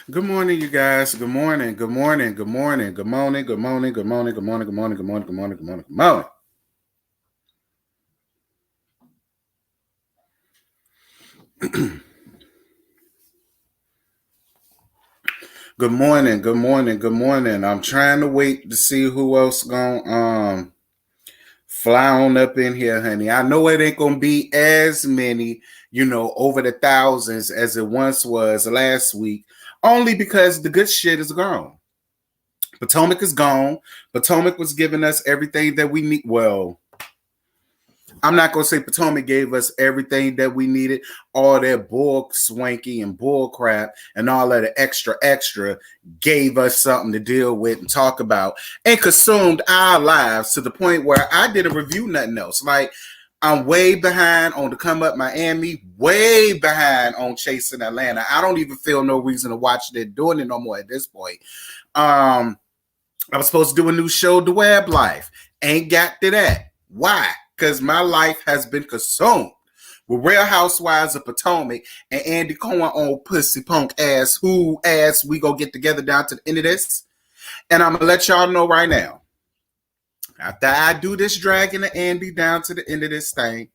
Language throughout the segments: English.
Good morning, you guys. Good morning. Good morning. Good morning. Good morning. Good morning. Good morning. Good morning. Good morning. Good morning. Good morning. Good morning. Good morning. Good morning. Good morning. Good morning. I'm trying to wait to see who else gonna fly on up in here, honey. I know it ain't gonna be as many, over the thousands as it once was last week, only because the good shit is gone. Potomac is gone. Potomac was giving us everything that we need. Well, I'm not gonna say Potomac gave us everything that we needed. All that bull swanky and bull crap and all of the extra gave us something to deal with and talk about and consumed our lives to the point where I did a review, nothing else. Like I'm way behind on the Come Up Miami, way behind on Chasing Atlanta. I don't even feel no reason to watch it doing it no more at this point. I was supposed to do a new show, The Web Life. Ain't got to that. Why? Because my life has been consumed with Real Housewives of Potomac and Andy Cohen on pussy punk ass who ass we go get together down to the end of this. And I'm going to let y'all know right now. After I do this dragging the Andy down to the end of this thing,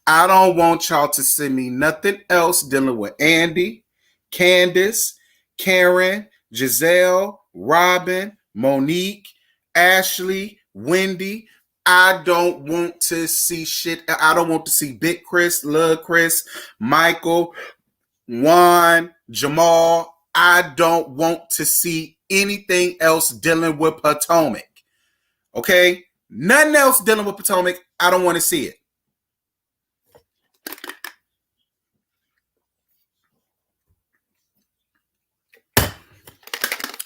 I don't want y'all to send me nothing else dealing with Andy, Candace, Karen, Giselle, Robin, Monique, Ashley, Wendy. I don't want to see shit. I don't want to see Big Chris, Lil Chris, Michael, Juan, Jamal. I don't want to see anything else dealing with Potomac. Okay? Nothing else dealing with Potomac. I don't want to see it.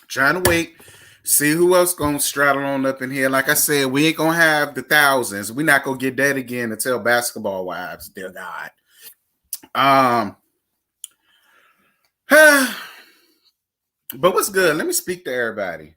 Trying to wait, see who else gonna straddle on up in here. Like I said, we ain't gonna have the thousands. We're not gonna get that again until Basketball Wives, dear God. But what's good? Let me speak to everybody.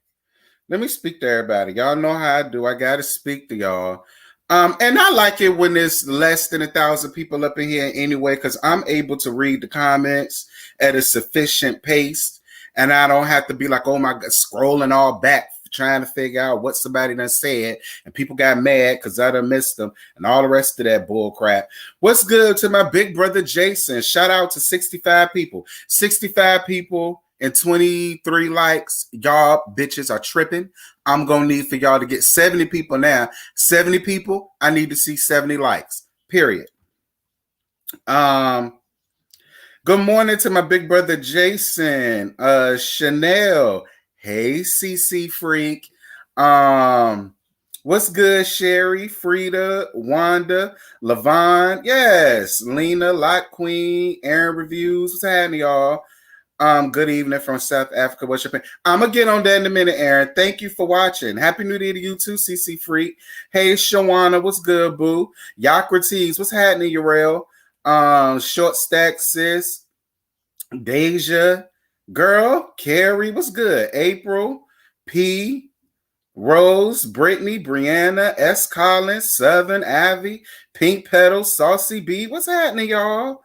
Y'all know how I do. I gotta speak to y'all. And I like it when there's less than 1,000 people up in here anyway, because I'm able to read the comments at a sufficient pace. And I don't have to be like, oh my God, scrolling all back, trying to figure out what somebody done said. And people got mad because I done missed them and all the rest of that bull crap. What's good to my big brother, Jason? Shout out to 65 people. 65 people and 23 likes. Y'all bitches are tripping. I'm going to need for y'all to get 70 people now. 70 people, I need to see 70 likes. Period. Good morning to my big brother Jason, Chanel. Hey, CC Freak. What's good, Sherry, Frida, Wanda, Levon? Yes, Lena, Lot Queen, Aaron Reviews. What's happening, y'all? Good evening from South Africa. What's your opinion? I'm gonna get on that in a minute, Aaron. Thank you for watching. Happy New Year to you too, CC Freak. Hey, Shawana, what's good, boo? Yocrates, what's happening, Urel? Short Stack Sis, Deja, girl, Carrie, what's good? April, P, Rose, Brittany, Brianna, S. Collins, Southern, Avi, Pink Petal, Saucy B, what's happening, y'all?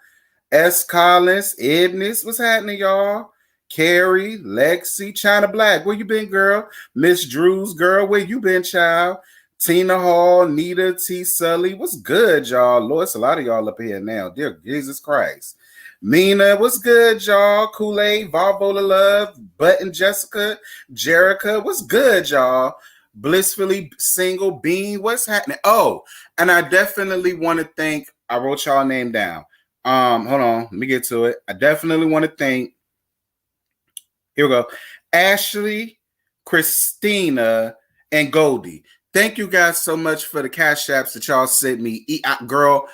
S. Collins, Ignis, what's happening, y'all? Carrie, Lexi, China Black, where you been, girl? Miss Drew's, girl, where you been, child? Tina Hall, Nita, T. Sully, what's good, y'all? Lord, it's a lot of y'all up here now. Dear Jesus Christ. Mina, what's good, y'all? Kool-Aid, Volvo to Love, Button Jessica, Jerica, what's good, y'all? Blissfully Single, Bean, what's happening? Oh, and I definitely want to thank, I wrote y'all name down. Hold on, let me get to it. I definitely want to thank, here we go, Ashley, Christina, and Goldie. Thank you guys so much for the cash apps that y'all sent me. Girl,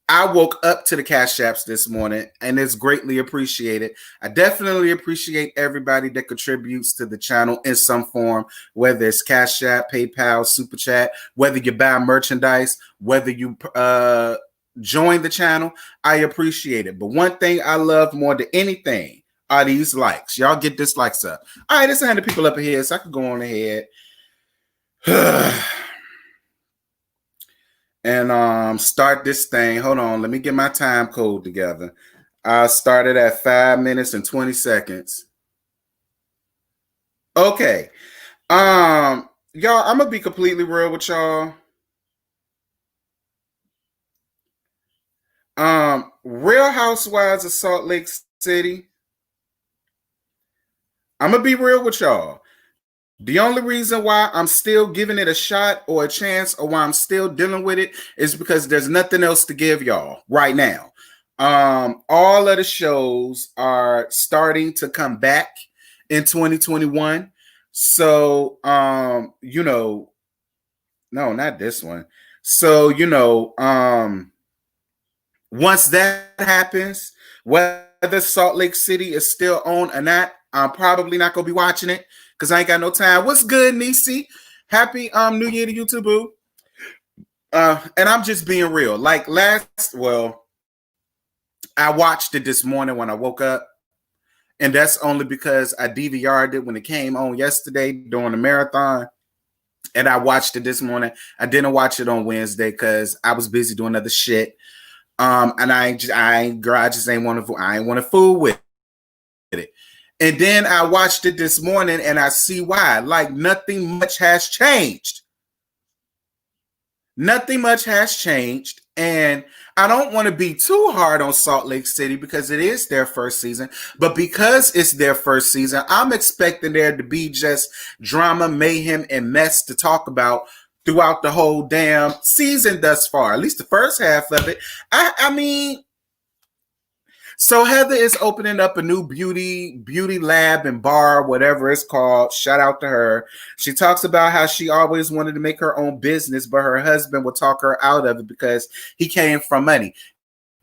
I woke up to the cash apps this morning, and it's greatly appreciated. I definitely appreciate everybody that contributes to the channel in some form, whether it's Cash App, PayPal, Super Chat, whether you buy merchandise, whether you join the channel. I appreciate it. But one thing I love more than anything are these likes. Y'all get this likes up. All right, there's 100 people up here, so I could go on ahead. And start this thing. Hold on, let me get my time code together. I started at 5 minutes and 20 seconds. Okay. Y'all, I'm gonna be completely real with y'all. Real Housewives of Salt Lake City. I'm gonna be real with y'all. The only reason why I'm still giving it a shot or a chance or why I'm still dealing with it is because there's nothing else to give y'all right now. All of the shows are starting to come back in 2021. So, no, not this one. So, once that happens, whether Salt Lake City is still on or not, I'm probably not gonna be watching it because I ain't got no time. What's good, Nisi? Happy New Year to YouTube, boo. And I'm just being real. I watched it this morning when I woke up, and that's only because I DVR'd it when it came on yesterday during the marathon, and I watched it this morning. I didn't watch it on Wednesday because I was busy doing other shit. And I just ain't want to fool with it. And then I watched it this morning and I see why. Like nothing much has changed. Nothing much has changed. And I don't want to be too hard on Salt Lake City because it is their first season. But because it's their first season, I'm expecting there to be just drama, mayhem, and mess to talk about throughout the whole damn season thus far. At least the first half of it. I mean, so Heather is opening up a new beauty lab and bar, whatever it's called. Shout out to her. She talks about how she always wanted to make her own business, but her husband would talk her out of it because he came from money.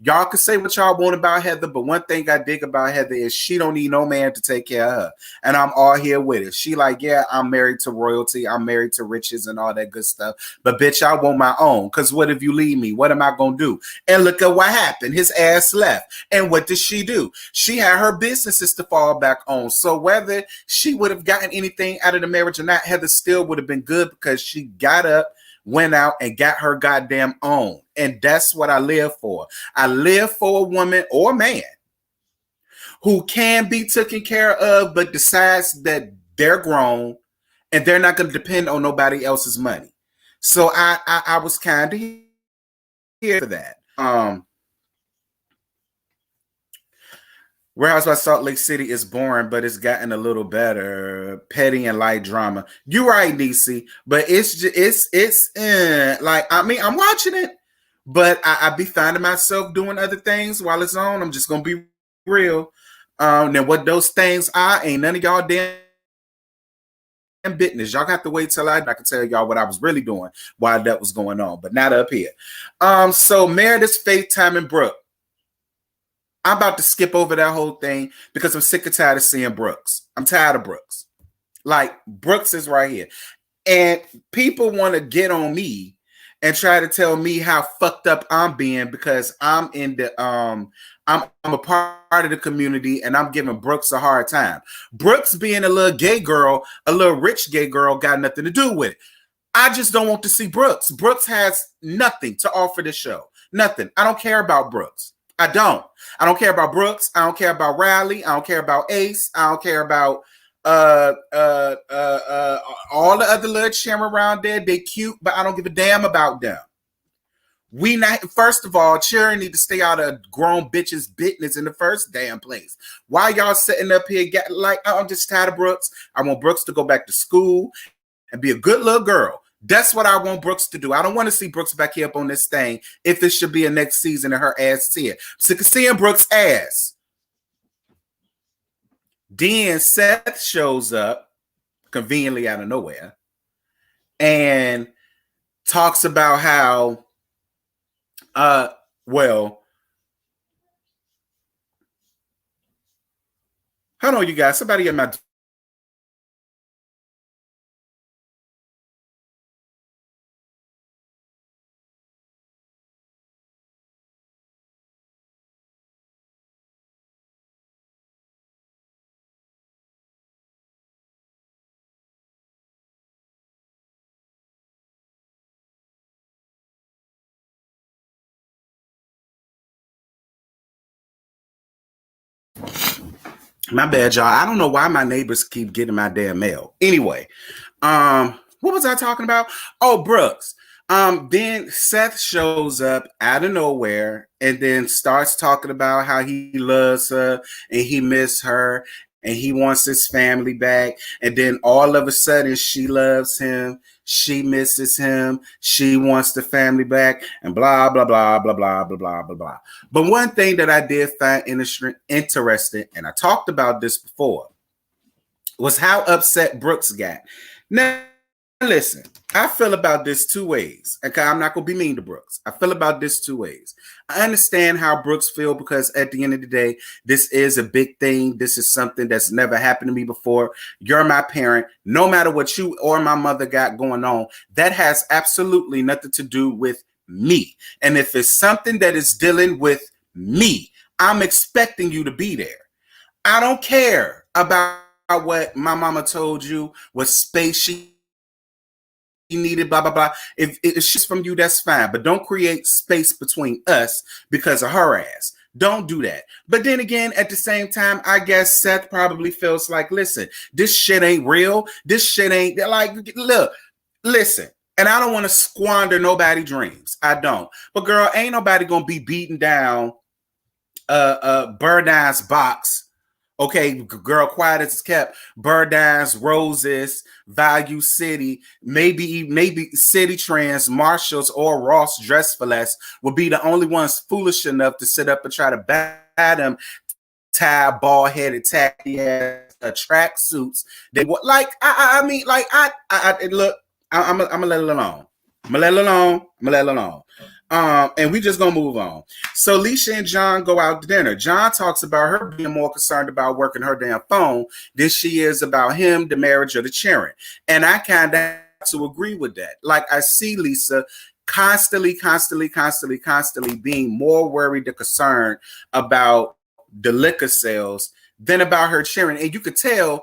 Y'all can say what y'all want about Heather, but one thing I dig about Heather is she don't need no man to take care of her. And I'm all here with it. She like, yeah, I'm married to royalty. I'm married to riches and all that good stuff. But bitch, I want my own. Because what if you leave me? What am I going to do? And look at what happened. His ass left. And what did she do? She had her businesses to fall back on. So whether she would have gotten anything out of the marriage or not, Heather still would have been good because she got up, went out and got her goddamn own. And that's what I live for. I live for a woman or man who can be taken care of, but decides that they're grown and they're not going to depend on nobody else's money. So I was kind of here for that. Real Housewives of Salt Lake City is boring, but it's gotten a little better. Petty and light drama. You're right, DC, but it's like I mean I'm watching it, but I be finding myself doing other things while it's on. I'm just gonna be real. Now what those things are ain't none of y'all damn business. Y'all have to wait till I can tell y'all what I was really doing while that was going on, but not up here. So Meredith's FaceTime and Brooke. I'm about to skip over that whole thing because I'm sick and tired of seeing Brooks. I'm tired of Brooks. Like Brooks is right here. And people want to get on me and try to tell me how fucked up I'm being because I'm in the I'm a part of the community and I'm giving Brooks a hard time. Brooks being a little gay girl, a little rich gay girl, got nothing to do with it. I just don't want to see Brooks. Brooks has nothing to offer the show. Nothing. I don't care about Brooks. I don't. I don't care about Brooks. I don't care about Riley. I don't care about Ace. I don't care about all the other little chim around there. They cute, but I don't give a damn about them. We not first of all, children need to stay out of grown bitches' business in the first damn place. Why y'all sitting up here get like I'm just tired of Brooks. I want Brooks to go back to school and be a good little girl. That's what I want Brooks to do. I don't want to see Brooks back here up on this thing if it should be a next season and her ass is here. Sick of seeing Brooks' ass. Then Seth shows up conveniently out of nowhere and talks about how, well, hold on, you guys. Somebody in my My bad, y'all. I don't know why my neighbors keep getting my damn mail. Anyway, what was I talking about? Oh, Brooks. Then Seth shows up out of nowhere and then starts talking about how he loves her and he misses her and he wants his family back. And then all of a sudden she loves him. She misses him. She wants the family back and blah, blah, blah, blah, blah, blah, blah, blah, blah. But one thing that I did find interesting, and I talked about this before, was how upset Brooks got. Now, listen, I feel about this two ways. Okay, I'm not going to be mean to Brooks. I feel about this two ways. I understand how Brooks feel because at the end of the day, this is a big thing. This is something that's never happened to me before. You're my parent. No matter what you or my mother got going on, that has absolutely nothing to do with me. And if it's something that is dealing with me, I'm expecting you to be there. I don't care about what my mama told you, what space she needed, blah, blah, blah. If she's from you, that's fine. But don't create space between us because of her ass. Don't do that. But then again, at the same time, I guess Seth probably feels like, listen, this shit ain't real. This shit ain't like, look, listen. And I don't want to squander nobody's dreams. I don't. But girl, ain't nobody going to be beating down Birdines box. Okay, girl, quiet as it's kept. Birdines, Roses, Value City, maybe City Trends, Marshalls, or Ross Dress for Less will be the only ones foolish enough to sit up and try to buy them tie bald-headed tacky ass track suits. They like I mean like I look. I'm gonna let it alone. I'm gonna let it alone. And we just gonna move on. So Leisha and John go out to dinner. John talks about her being more concerned about working her damn phone than she is about him, the marriage, or the cheering. And I kind of have to agree with that. Like I see Lisa constantly being more worried and concerned about the liquor sales than about her cheering. And you could tell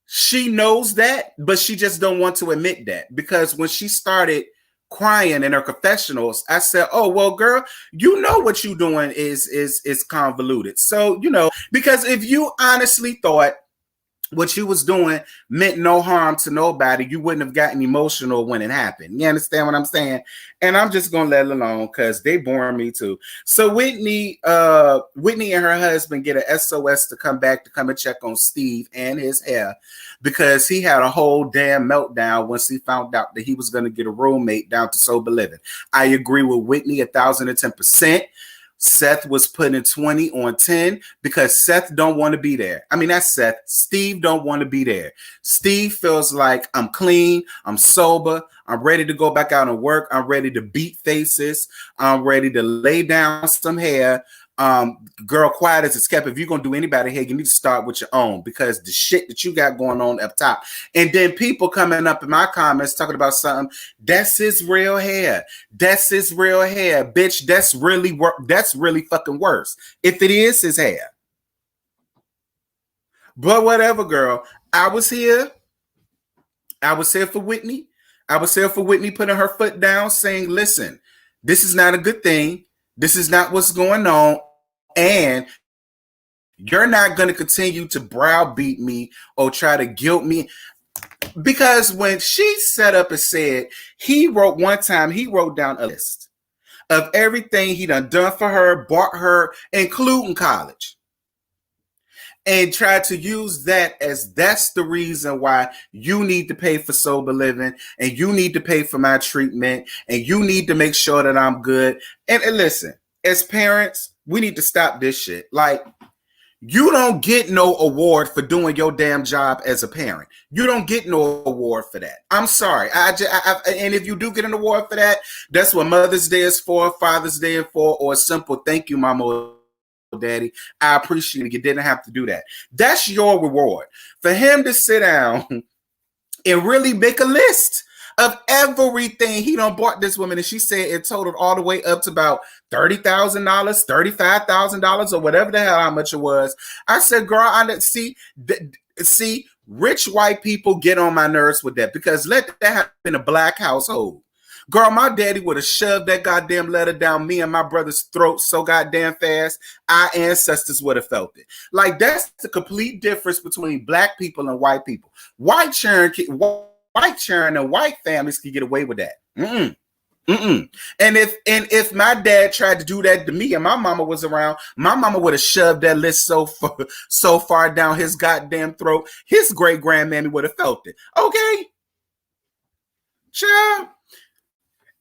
she knows that, but she just don't want to admit that, because when she started crying in her confessionals, I said, oh, well, girl, you know what you doing is convoluted. So, you know, because if you honestly thought what you was doing meant no harm to nobody, you wouldn't have gotten emotional when it happened. You understand what I'm saying? And I'm just gonna let it alone because they boring me too. So Whitney and her husband get an SOS to come and check on Steve and his hair, because he had a whole damn meltdown once he found out that he was gonna get a roommate down to sober living. I agree with Whitney 1,010%. Seth was putting 20 on 10 because Seth don't want to be there. I mean, that's Seth. Steve don't want to be there. Steve feels like I'm clean, I'm sober, I'm ready to go back out and work, I'm ready to beat faces, I'm ready to lay down some hair. Girl, quiet as it's kept. If you're gonna do anybody here, you need to start with your own, because the shit that you got going on up top. And then people coming up in my comments talking about something, that's his real hair. That's his real hair, bitch. That's really fucking worse if it is his hair. But whatever, girl. I was here for Whitney. I was here for Whitney putting her foot down, saying, listen, this is not a good thing. This is not what's going on. And you're not going to continue to browbeat me or try to guilt me. Because when she set up and said, he wrote down a list of everything he done for her, bought her, including college, and tried to use that as that's the reason why you need to pay for sober living, and you need to pay for my treatment, and you need to make sure that I'm good. And listen, as parents, we need to stop this shit. Like, you don't get no award for doing your damn job as a parent. You don't get no award for that. I'm sorry. And if you do get an award for that, that's what Mother's Day is for, Father's Day is for, or a simple thank you, Mama or Daddy. I appreciate it. You didn't have to do that. That's your reward. For him to sit down and really make a list of everything he done bought this woman, and she said it totaled all the way up to about $30,000, $35,000, or whatever the hell how much it was. I said, girl, I see, rich white people get on my nerves with that, because let that happen in a black household. Girl, my daddy would have shoved that goddamn letter down me and my brother's throat so goddamn fast, our ancestors would have felt it. Like, that's the complete difference between black people and white people. White churn and white families can get away with that. And if my dad tried to do that to me and my mama was around, my mama would have shoved that list so far down his goddamn throat, his great grandmammy would have felt it. Okay, child.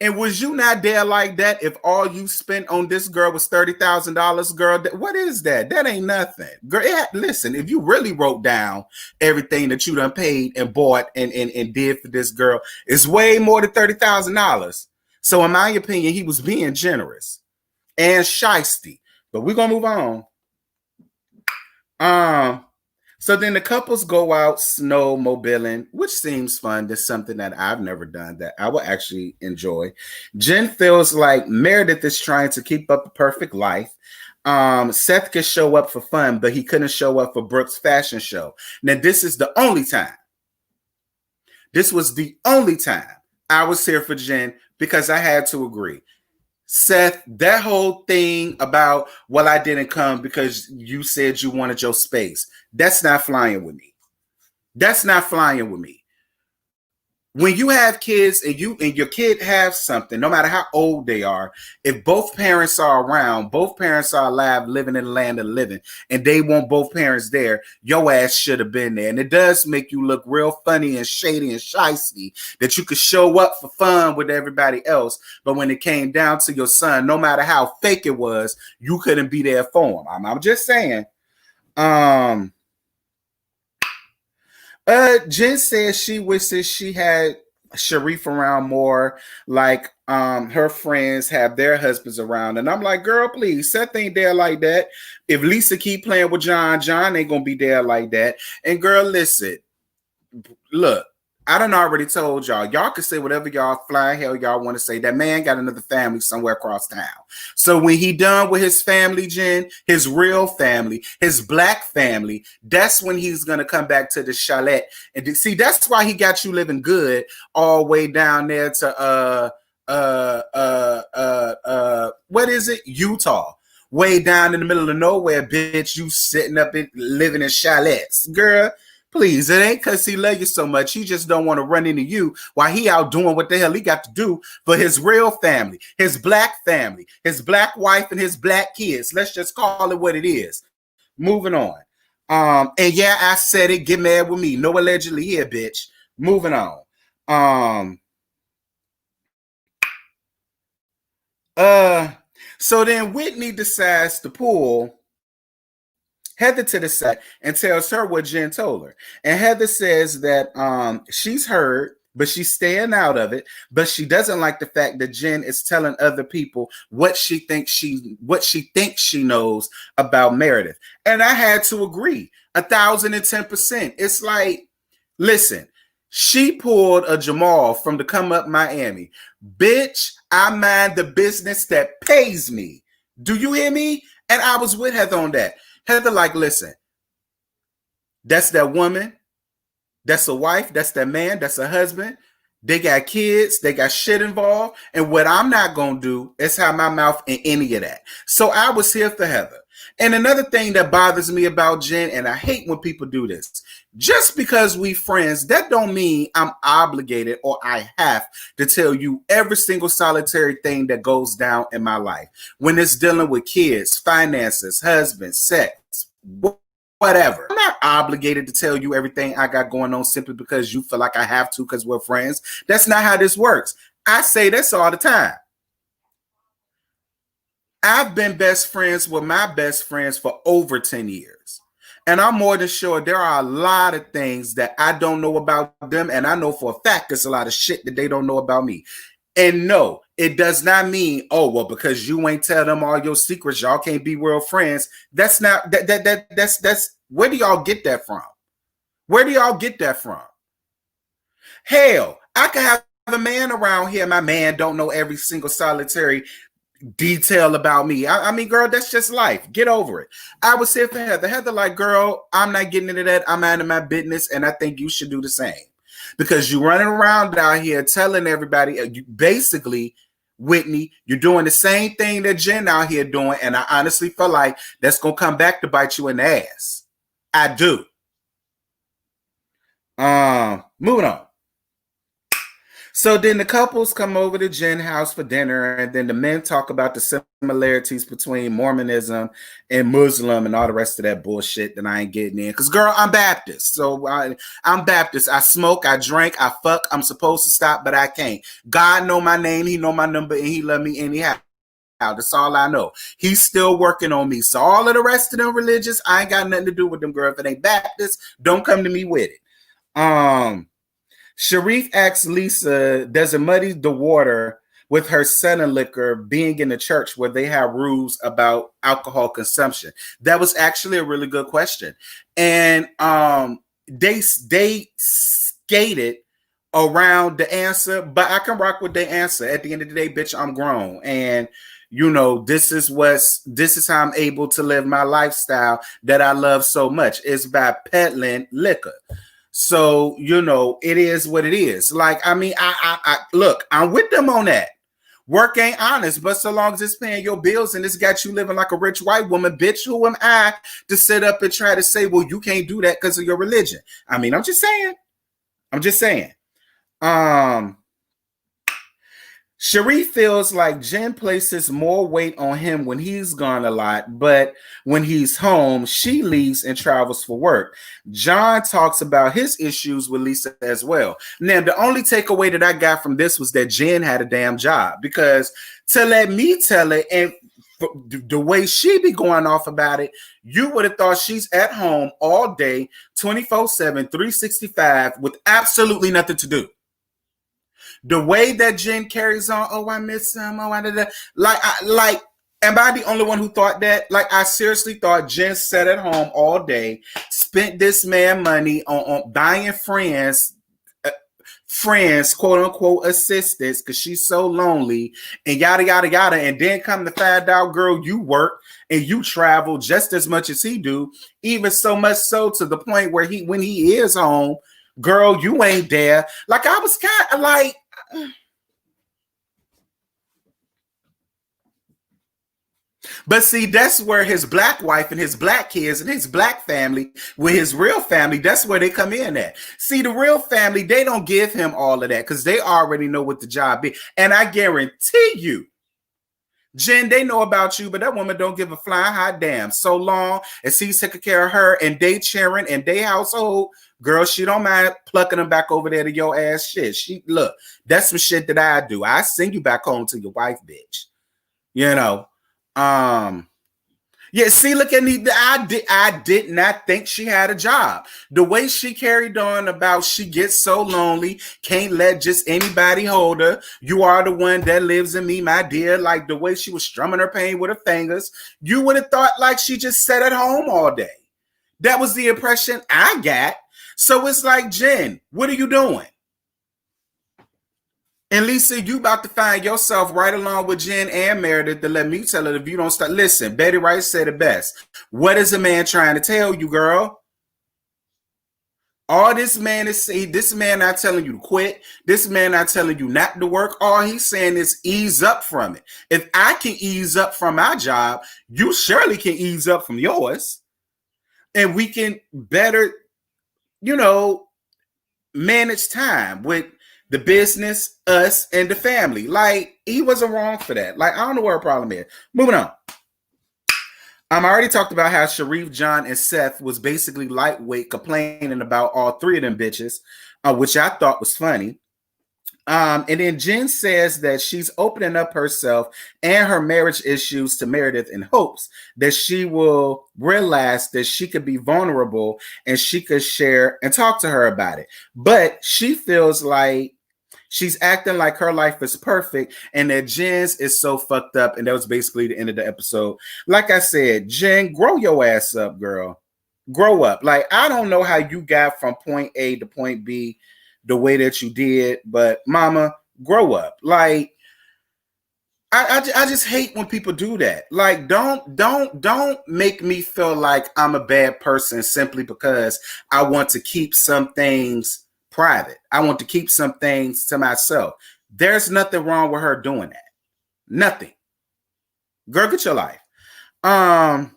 And was you not there like that if all you spent on this girl was $30,000, girl? What is that? That ain't nothing. Girl, listen, if you really wrote down everything that you done paid and bought and did for this girl, it's way more than $30,000. So in my opinion, he was being generous and shysty. But we're going to move on. So then the couples go out snowmobiling, which seems fun. That's something that I've never done that I would actually enjoy. Jen feels like Meredith is trying to keep up a perfect life. Seth could show up for fun, but he couldn't show up for Brooke's fashion show. Now, this is the only time. This was the only time I was here for Jen because I had to agree. Seth, that whole thing about, well, I didn't come because you said you wanted your space. That's not flying with me. That's not flying with me. When you have kids and your kid have something, no matter how old they are, if both parents are around, both parents are alive, living in the land of the living, and they want both parents there, your ass should have been there. And it does make you look real funny and shady and shysty that you could show up for fun with everybody else, but when it came down to your son, no matter how fake it was, you couldn't be there for him. I'm just saying. Jen says she wishes she had Sharif around more, like her friends have their husbands around. And I'm like, girl, please, Seth ain't there like that. If Lisa keep playing with John ain't gonna be there like that. And girl, listen, look, I done already told y'all can say whatever y'all flying hell y'all want to say. That man got another family somewhere across town. So when he done with his family, Jen, his real family, his black family, that's when he's going to come back to the chalet. And see, that's why he got you living good all the way down there to, what is it? Utah. Way down in the middle of nowhere, bitch. You sitting up living in chalets. Girl, please, it ain't because he love you so much. He just don't want to run into you while he out doing what the hell he got to do for his real family, his black wife, and his black kids. Let's just call it what it is. Moving on. And yeah, I said it. Get mad with me. No allegedly here, bitch. Moving on. So then Whitney decides to pull Heather to the side and tells her what Jen told her. And Heather says that she's heard, but she's staying out of it. But she doesn't like the fact that Jen is telling other people what she thinks she knows about Meredith. And I had to agree 1,010%. It's like, listen, she pulled a Jamal from the Come Up Miami. Bitch, I mind the business that pays me. Do you hear me? And I was with Heather on that. Heather, like, listen, that's that woman, that's a wife, that's that man, that's a husband. They got kids, they got shit involved. And what I'm not going to do is have my mouth in any of that. So I was here for Heather. And another thing that bothers me about Jen, and I hate when people do this, just because we friends, that don't mean I'm obligated or I have to tell you every single solitary thing that goes down in my life. When it's dealing with kids, finances, husband, sex, whatever. I'm not obligated to tell you everything I got going on simply because you feel like I have to because we're friends. That's not how this works. I say this all the time. I've been best friends with my best friends for over 10 years. And I'm more than sure there are a lot of things that I don't know about them. And I know for a fact there's a lot of shit that they don't know about me. And no, it does not mean, oh, well, because you ain't tell them all your secrets, y'all can't be real friends. That's not, that's, where do y'all get that from? Where do y'all get that from? Hell, I could have a man around here. My man don't know every single solitary detail about me. I mean, girl, that's just life. Get over it. I was here for Heather. Heather, like, girl, I'm not getting into that. I'm out of my business, and I think you should do the same. because you're running around out here telling everybody, basically, Whitney, you're doing the same thing that Jen out here doing, and I honestly feel like that's gonna come back to bite you in the ass. I do. Moving on. So then the couples come over to Jen's house for dinner, and then the men talk about the similarities between Mormonism and Muslim and all the rest of that bullshit that I ain't getting in. Because, girl, I'm Baptist. So I'm Baptist. I smoke, I drink, I fuck. I'm supposed to stop, but I can't. God know my name. He know my number, and he love me anyhow. That's all I know. He's still working on me. So all of the rest of them religious, I ain't got nothing to do with them, girl. If it ain't Baptist, don't come to me with it. Sharif asks Lisa, does it muddy the water with her selling liquor being in the church where they have rules about alcohol consumption? That was actually a really good question. And they skated around the answer, but I can rock with the answer. At the end of the day, bitch, I'm grown. And you know, this is how I'm able to live my lifestyle that I love so much. It's by peddling liquor. So, you know, it is what it is. Like, I mean, I look, I'm with them on that. Work ain't honest, but so long as it's paying your bills and it's got you living like a rich white woman, bitch, who am I to sit up and try to say, well, you can't do that because of your religion? I mean, I'm just saying. Sharif feels like Jen places more weight on him when he's gone a lot, but when he's home, she leaves and travels for work. John talks about his issues with Lisa as well. Now, the only takeaway that I got from this was that Jen had a damn job, because to let me tell it, and the way she be going off about it, you would have thought she's at home all day, 24/7, 365, with absolutely nothing to do. The way that Jen carries on, oh, I miss him, oh, like, am I the only one who thought that? Like, I seriously thought Jen sat at home all day, spent this man money on buying friends, quote unquote, assistants, because she's so lonely, and yada, yada, yada. And then come to find out, girl, you work and you travel just as much as he do, even so much so to the point where when he is home, girl, you ain't there. Like, I was kind of like, but see, that's where his black wife and his black kids and his black family, with his real family, that's where they come in at. See, the real family, they don't give him all of that because they already know what the job is. And I guarantee you, Jen, they know about you, but that woman don't give a flying hot damn. So long as he's taking care of her and they cheering and they household, girl, she don't mind plucking them back over there to your ass shit. Look, that's some shit that I do. I send you back home to your wife, bitch. You know. Yeah, see, look at me. I did not think she had a job. The way she carried on about she gets so lonely, can't let just anybody hold her. You are the one that lives in me, my dear. Like the way she was strumming her pain with her fingers, you would have thought like she just sat at home all day. That was the impression I got. So it's like, Jen, what are you doing? And Lisa, you about to find yourself right along with Jen and Meredith to let me tell it if you don't start. Listen, Betty Wright said it best. What is a man trying to tell you, girl? All this man is saying, this man not telling you to quit. This man not telling you not to work. All he's saying is ease up from it. If I can ease up from my job, you surely can ease up from yours. And we can better, you know, manage time with the business, us, and the family. Like, he wasn't wrong for that. Like, I don't know where the problem is. Moving on. I already talked about how Sharif, John, and Seth was basically lightweight complaining about all three of them bitches, which I thought was funny. And then Jen says that she's opening up herself and her marriage issues to Meredith in hopes that she will realize that she could be vulnerable and she could share and talk to her about it. But she feels like she's acting like her life is perfect and that Jen's is so fucked up. And that was basically the end of the episode. Like I said, Jen, grow your ass up, girl. Grow up. Like, I don't know how you got from point A to point B the way that you did, but mama, grow up. Like, I just hate when people do that. Like, don't make me feel like I'm a bad person simply because I want to keep some things private. I want to keep some things to myself. There's nothing wrong with her doing that. Nothing. Girl, get your life. And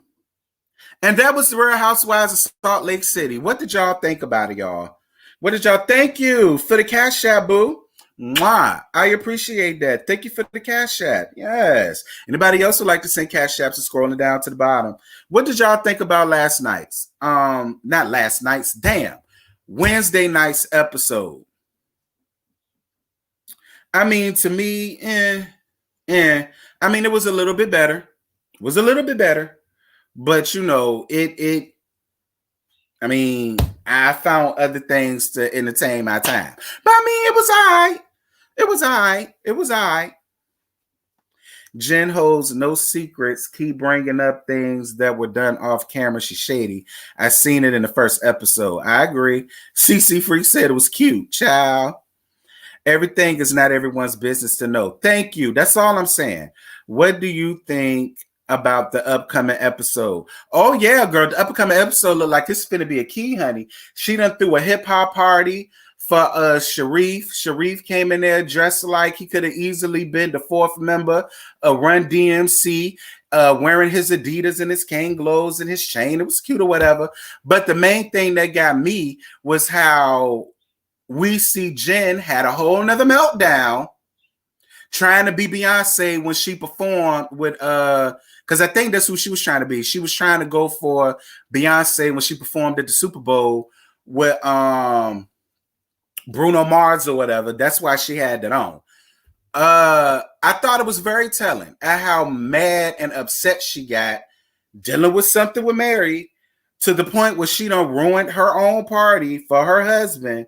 that was the Real Housewives of Salt Lake City. What did y'all think about it, y'all? What did y'all thank you for the cash app, boo? Mwah. I appreciate that. Thank you for the cash app. Yes. Anybody else would like to send cash apps and scrolling down to the bottom? What did y'all think about last night's? Not last night's, damn. Wednesday night's episode. I mean, to me, I mean, it was a little bit better. It was a little bit better. But you know, I mean, I found other things to entertain my time. But I mean, it was all right. It was all right. It was all right. Jen holds no secrets. Keep bringing up things that were done off camera. She's shady. I seen it in the first episode. I agree. CC Freak said it was cute. Child. Everything is not everyone's business to know. Thank you. That's all I'm saying. What do you think about the upcoming episode? Oh yeah, girl, the upcoming episode look like it's finna be a key, honey. She done threw a hip-hop party for Sharif. Sharif came in there dressed like he could have easily been the fourth member of Run DMC, wearing his Adidas and his cane gloves and his chain. It was cute or whatever. But the main thing that got me was how we see Jen had a whole nother meltdown trying to be Beyonce when she performed with because I think that's who she was trying to be. She was trying to go for Beyonce when she performed at the Super Bowl with Bruno Mars or whatever. That's why she had that on. I thought it was very telling at how mad and upset she got dealing with something with Mary to the point where she done ruined her own party for her husband.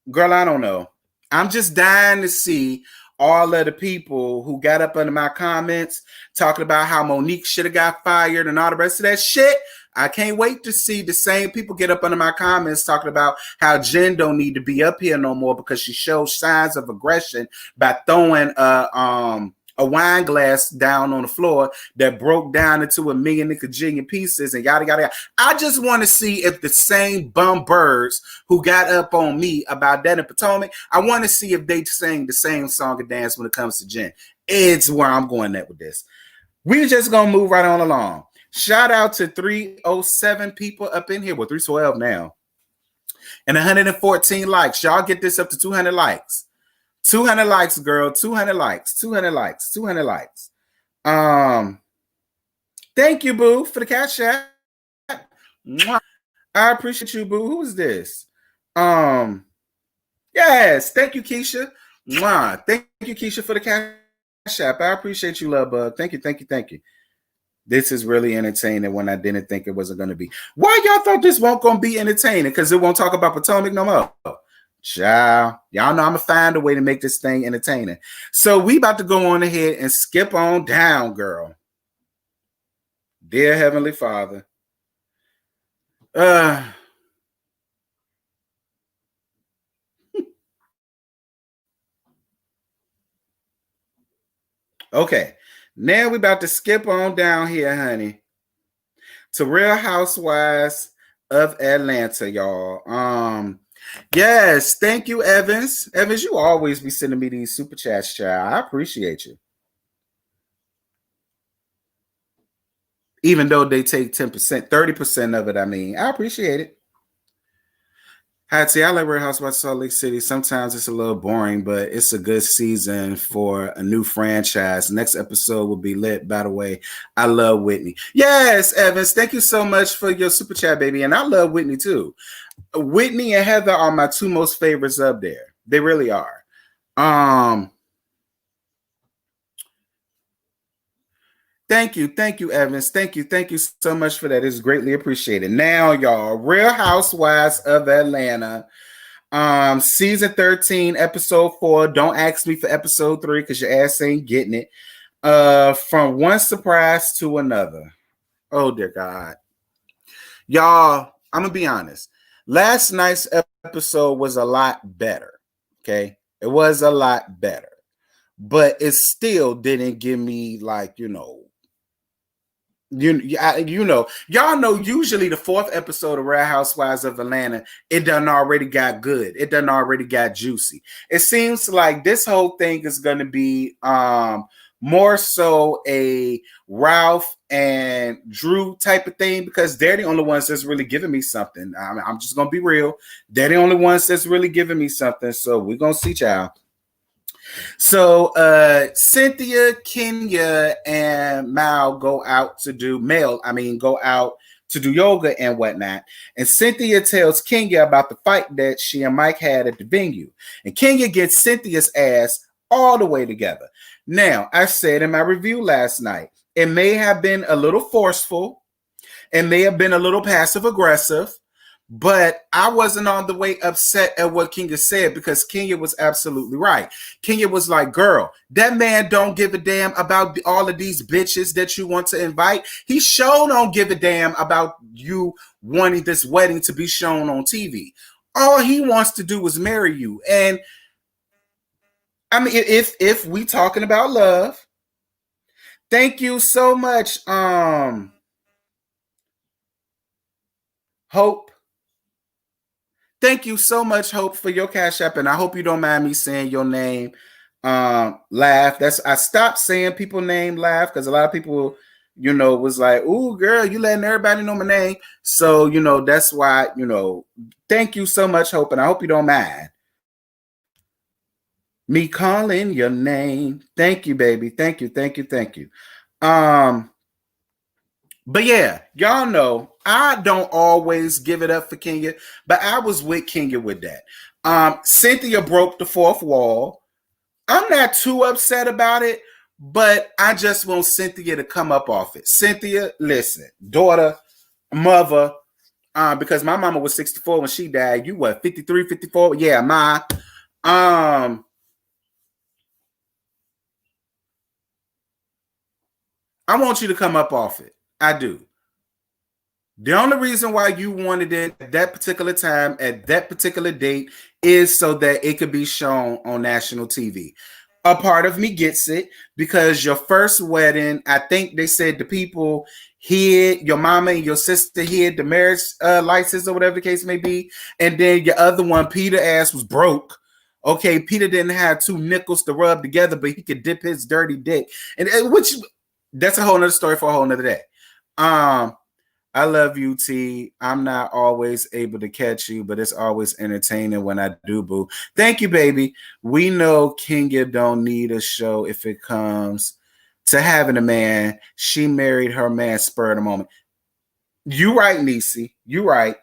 Girl, I don't know. I'm just dying to see all of the people who got up under my comments talking about how Monique should have got fired and all the rest of that shit. I can't wait to see the same people get up under my comments talking about how Jen don't need to be up here no more because she shows signs of aggression by throwing a wine glass down on the floor that broke down into a million kajillion pieces and yada, yada, yada. I just want to see if the same bum birds who got up on me about that in Potomac, I want to see if they sing the same song and dance when it comes to Jen. It's where I'm going at with this. We're just going to move right on along. Shout out to 307 people up in here. Well, 312 now. And 114 likes. Y'all get this up to 200 likes. 200 likes, girl. 200 likes. 200 likes. 200 likes. Thank you, boo, for the cash app. I appreciate you, boo. Who is this? Yes. Thank you, Keisha. Thank you, Keisha, for the cash app. I appreciate you, love bug. Thank you, thank you, thank you. This is really entertaining when I didn't think it wasn't going to be. Why y'all thought this won't going to be entertaining? Because it won't talk about Potomac no more. Child, y'all know I'm going to find a way to make this thing entertaining. So we about to go on ahead and skip on down, girl. Dear Heavenly Father. Okay. Now we about to skip on down here, honey, to Real Housewives of Atlanta, y'all. Yes, thank you, Evans. Evans, you always be sending me these super chats, child. I appreciate you. Even though they take 10%, 30% of it, I mean, I appreciate it. Hi, T. I like Real Housewives of Salt Lake City. Sometimes it's a little boring, but it's a good season for a new franchise. Next episode will be lit. By the way, I love Whitney. Yes, Evans, thank you so much for your super chat, baby. And I love Whitney, too. Whitney and Heather are my two most favorites up there. They really are. Thank you, Evans. Thank you so much for that. It's greatly appreciated. Now, y'all, Real Housewives of Atlanta, season 13, episode 4. Don't ask me for episode 3 because your ass ain't getting it. From one surprise to another. Oh dear God, y'all. I'm gonna be honest. Last night's episode was a lot better. Okay, it was a lot better, but it still didn't give me like Y'all know. Usually, the fourth episode of Real Housewives of Atlanta, it done already got good. It done already got juicy. It seems like this whole thing is going to be more so a Ralph and Drew type of thing, because they're the only ones that's really giving me something. I'm just gonna be real. They're the only ones that's really giving me something. So we're gonna see, y'all. So Cynthia, Kenya, and Mal go out to do yoga and whatnot. And Cynthia tells Kenya about the fight that she and Mike had at the venue. And Kenya gets Cynthia's ass all the way together. Now, I said in my review last night, it may have been a little forceful. It may have been a little passive aggressive. But I wasn't on the way upset at what Kenya said, because Kenya was absolutely right. Kenya was like, girl, that man don't give a damn about all of these bitches that you want to invite. He sure don't give a damn about you wanting this wedding to be shown on TV. All he wants to do is marry you. And I mean, if we talking about love, thank you so much, Hope. Thank you so much, Hope, for your Cash App, and I hope you don't mind me saying your name. Laugh. I stopped saying people name Laugh, because a lot of people, was like, "Ooh, girl, you letting everybody know my name." So, that's why, thank you so much, Hope, and I hope you don't mind me calling your name. Thank you, baby. Thank you. But yeah, y'all know I don't always give it up for Kenya, but I was with Kenya with that. Cynthia broke the fourth wall. I'm not too upset about it, but I just want Cynthia to come up off it. Cynthia, listen, daughter, mother, because my mama was 64 when she died. You what, 53, 54? Yeah, I want you to come up off it. I do. The only reason why you wanted it at that particular time, at that particular date, is so that it could be shown on national TV. A part of me gets it, because your first wedding, I think they said the people hid, your mama and your sister hid the marriage license or whatever the case may be. And then your other one, Peter ass was broke. Okay, Peter didn't have two nickels to rub together, but he could dip his dirty dick. And which, that's a whole nother story for a whole nother day. I love you, T. I'm not always able to catch you, but it's always entertaining when I do, boo. Thank you, baby. We know Kenya don't need a show if it comes to having a man. She married her man spur of the moment. You right, Niecy. You right.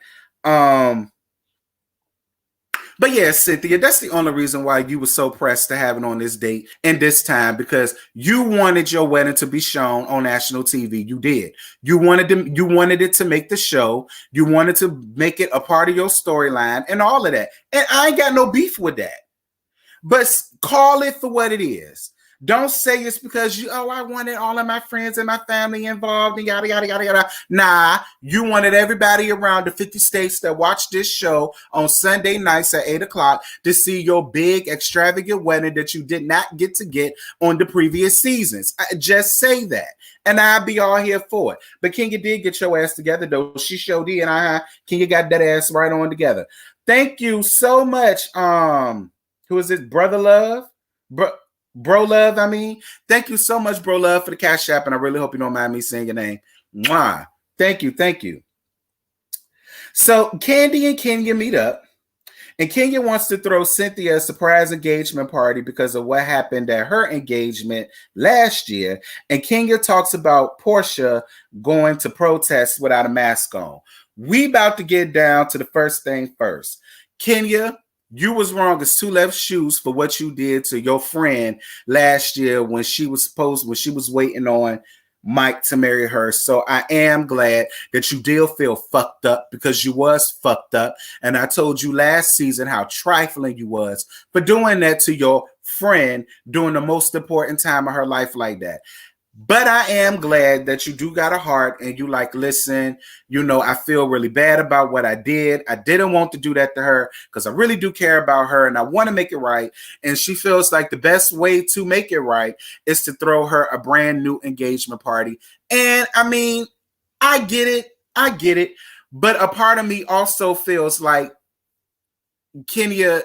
But yeah, Cynthia, that's the only reason why you were so pressed to have it on this date and this time, because you wanted your wedding to be shown on national TV. You did. You wanted it to make the show. You wanted to make it a part of your storyline and all of that. And I ain't got no beef with that. But call it for what it is. Don't say it's because I wanted all of my friends and my family involved and yada, yada, yada, yada. Nah, you wanted everybody around the 50 states that watch this show on Sunday nights at 8 o'clock to see your big, extravagant wedding that you did not get to get on the previous seasons. Just say that, and I'll be all here for it. But Kenya did get your ass together, though. She showed you, and Kenya got that ass right on together. Thank you so much. Who is it? Brother Love? Bro Love, I mean. Thank you so much, Bro Love, for the Cash App, and I really hope you don't mind me saying your name. Mwah. Thank you. So Candy and Kenya meet up, and Kenya wants to throw Cynthia a surprise engagement party because of what happened at her engagement last year, and Kenya talks about Portia going to protest without a mask on. We about to get down to the first thing first. Kenya, you was wrong as two left shoes for what you did to your friend last year when she was waiting on Mike to marry her. So I am glad that you did feel fucked up, because you was fucked up. And I told you last season how trifling you was for doing that to your friend during the most important time of her life like that. But I am glad that you do got a heart and you like, listen, I feel really bad about what I did. I didn't want to do that to her because I really do care about her and I want to make it right. And she feels like the best way to make it right is to throw her a brand new engagement party. And I mean, I get it. But a part of me also feels like Kenya,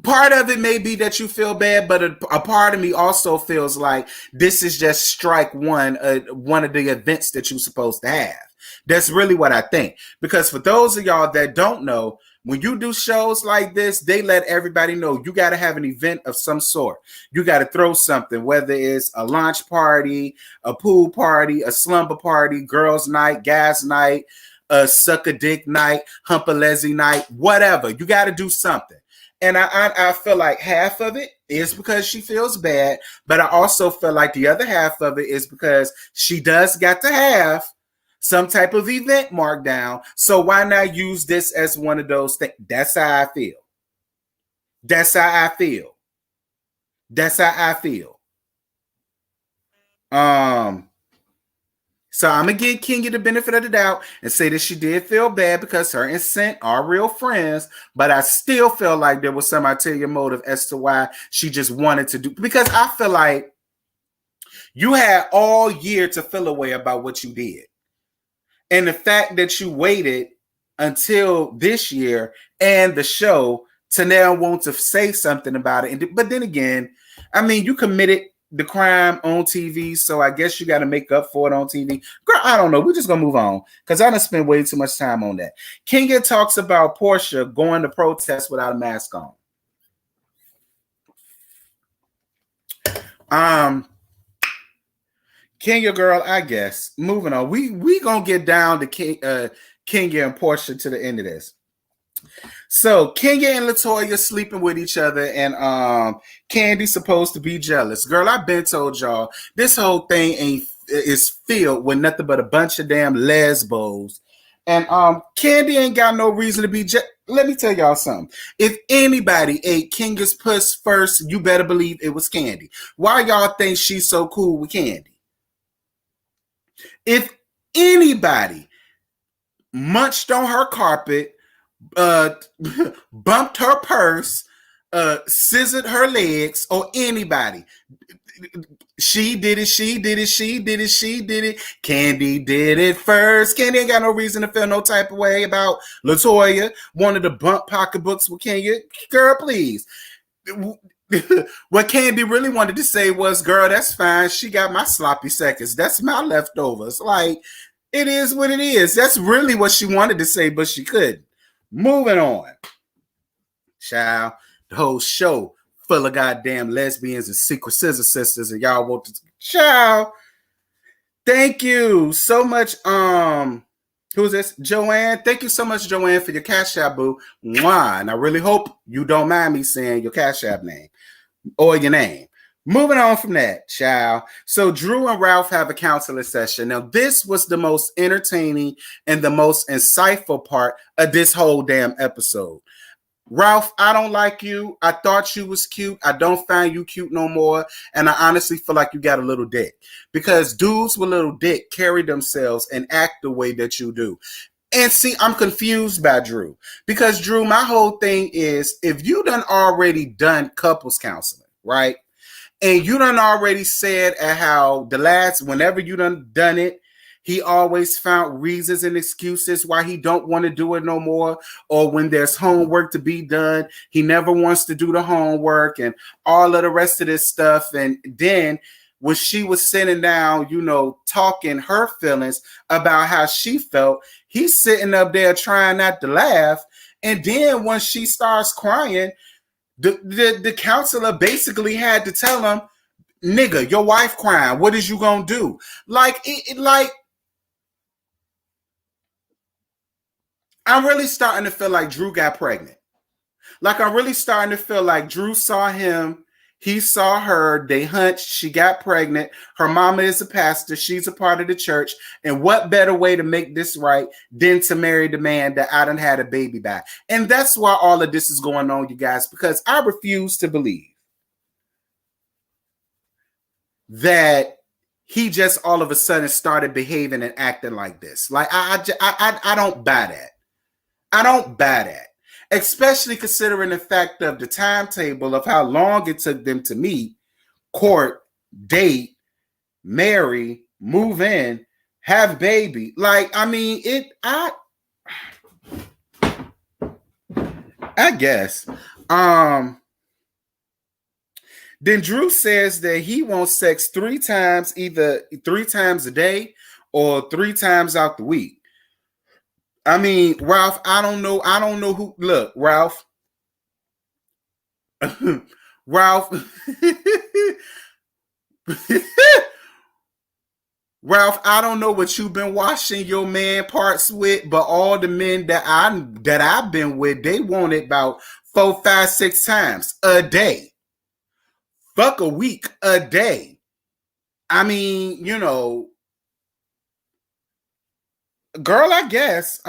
part of it may be that you feel bad, but a part of me also feels like this is just strike one of the events that you're supposed to have. That's really what I think. Because for those of y'all that don't know, when you do shows like this, they let everybody know you got to have an event of some sort. You got to throw something, whether it's a launch party, a pool party, a slumber party, girls' night, guys' night, a suck a dick night, hump a leslie night, whatever. You got to do something. And I feel like half of it is because she feels bad, but I also feel like the other half of it is because she does got to have some type of event marked down. So why not use this as one of those things? That's how I feel. That's how I feel. That's how I feel. So I'm going to give Kenya the benefit of the doubt and say that she did feel bad because her and Scent are real friends, but I still feel like there was some ulterior motive as to why she just wanted to do, because I feel like you had all year to feel a way about what you did. And the fact that you waited until this year and the show to now want to say something about it. But then again, I mean, you committed the crime on TV, so I guess you got to make up for it on TV. Girl, I don't know. We're just going to move on because I done spent way too much time on that. Kenya talks about Portia going to protest without a mask on. Kenya, girl, I guess. Moving on. We going to get down to Kenya and Portia to the end of this. So Kenya and LaToya sleeping with each other, and Candy's supposed to be jealous. Girl, I've been told y'all this whole thing is filled with nothing but a bunch of damn lesbos. And Candy ain't got no reason to be jealous. Let me tell y'all something. If anybody ate Kenya's puss first, you better believe it was Candy. Why y'all think she's so cool with Candy? If anybody munched on her carpet, bumped her purse, scissored her legs, or anybody, she did it. Candy did it first. Candy ain't got no reason to feel no type of way about LaToya wanted to bump pocketbooks with Kenya. Girl, please. What Candy really wanted to say was, girl, that's fine. She got my sloppy seconds. That's my leftovers. Like, it is what it is. That's really what she wanted to say, but she couldn't. Moving on. Child, the whole show full of goddamn lesbians and secret scissor sisters, and y'all want to. Child, thank you so much. Who's this? Joanne. Thank you so much, Joanne, for your Cash App, boo. Mwah. And I really hope you don't mind me saying your Cash App name or your name. Moving on from that, child. So Drew and Ralph have a counseling session. Now, this was the most entertaining and the most insightful part of this whole damn episode. Ralph, I don't like you. I thought you was cute. I don't find you cute no more. And I honestly feel like you got a little dick. Because dudes with little dick carry themselves and act the way that you do. And see, I'm confused by Drew. Because Drew, my whole thing is, if you done already done couples counseling, right? And you done already said how whenever you done it, he always found reasons and excuses why he don't want to do it no more. Or when there's homework to be done, he never wants to do the homework and all of the rest of this stuff. And then when she was sitting down, talking her feelings about how she felt, he's sitting up there trying not to laugh. And then when she starts crying, the counselor basically had to tell him, nigga, your wife crying. What is you gonna do? I'm really starting to feel like Drew got pregnant. Like, I'm really starting to feel like Drew saw him. He saw her. They hunched. She got pregnant. Her mama is a pastor. She's a part of the church. And what better way to make this right than to marry the man that I done had a baby by? And that's why all of this is going on, you guys, because I refuse to believe that he just all of a sudden started behaving and acting like this. Like I don't buy that. I don't buy that, especially considering the fact of the timetable of how long it took them to meet, court, date, marry, move in, have baby. Like, I mean, I guess. Then Drew says that he wants sex 3 times, either 3 times a day or 3 times out the week. I mean, Ralph, I don't know who. Look, Ralph. Ralph. Ralph, I don't know what you've been washing your man parts with, but all the men that I've been with, they want it about 4, 5, 6 times a day. Fuck a week, a day. I mean, you know, girl, I guess.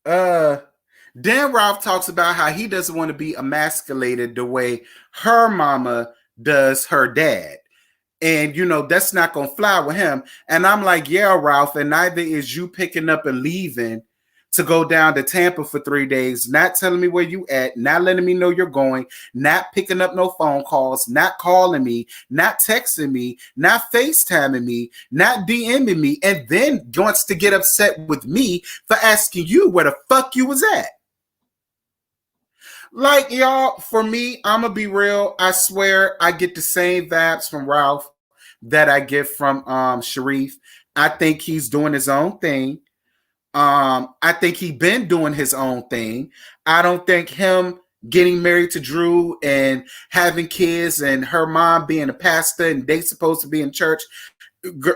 Then Ralph talks about how he doesn't want to be emasculated the way her mama does her dad. And, you know, that's not going to fly with him. And I'm like, yeah, Ralph, and neither is you picking up and leaving to go down to Tampa for 3 days, not telling me where you at, not letting me know you're going, not picking up no phone calls, not calling me, not texting me, not FaceTiming me, not DMing me, and then wants to get upset with me for asking you where the fuck you was at. Like, y'all, for me, I'm going to be real. I swear I get the same vibes from Ralph that I get from Sharif. I think he's doing his own thing. I think he been doing his own thing. I don't think him getting married to Drew and having kids and her mom being a pastor and they supposed to be in church.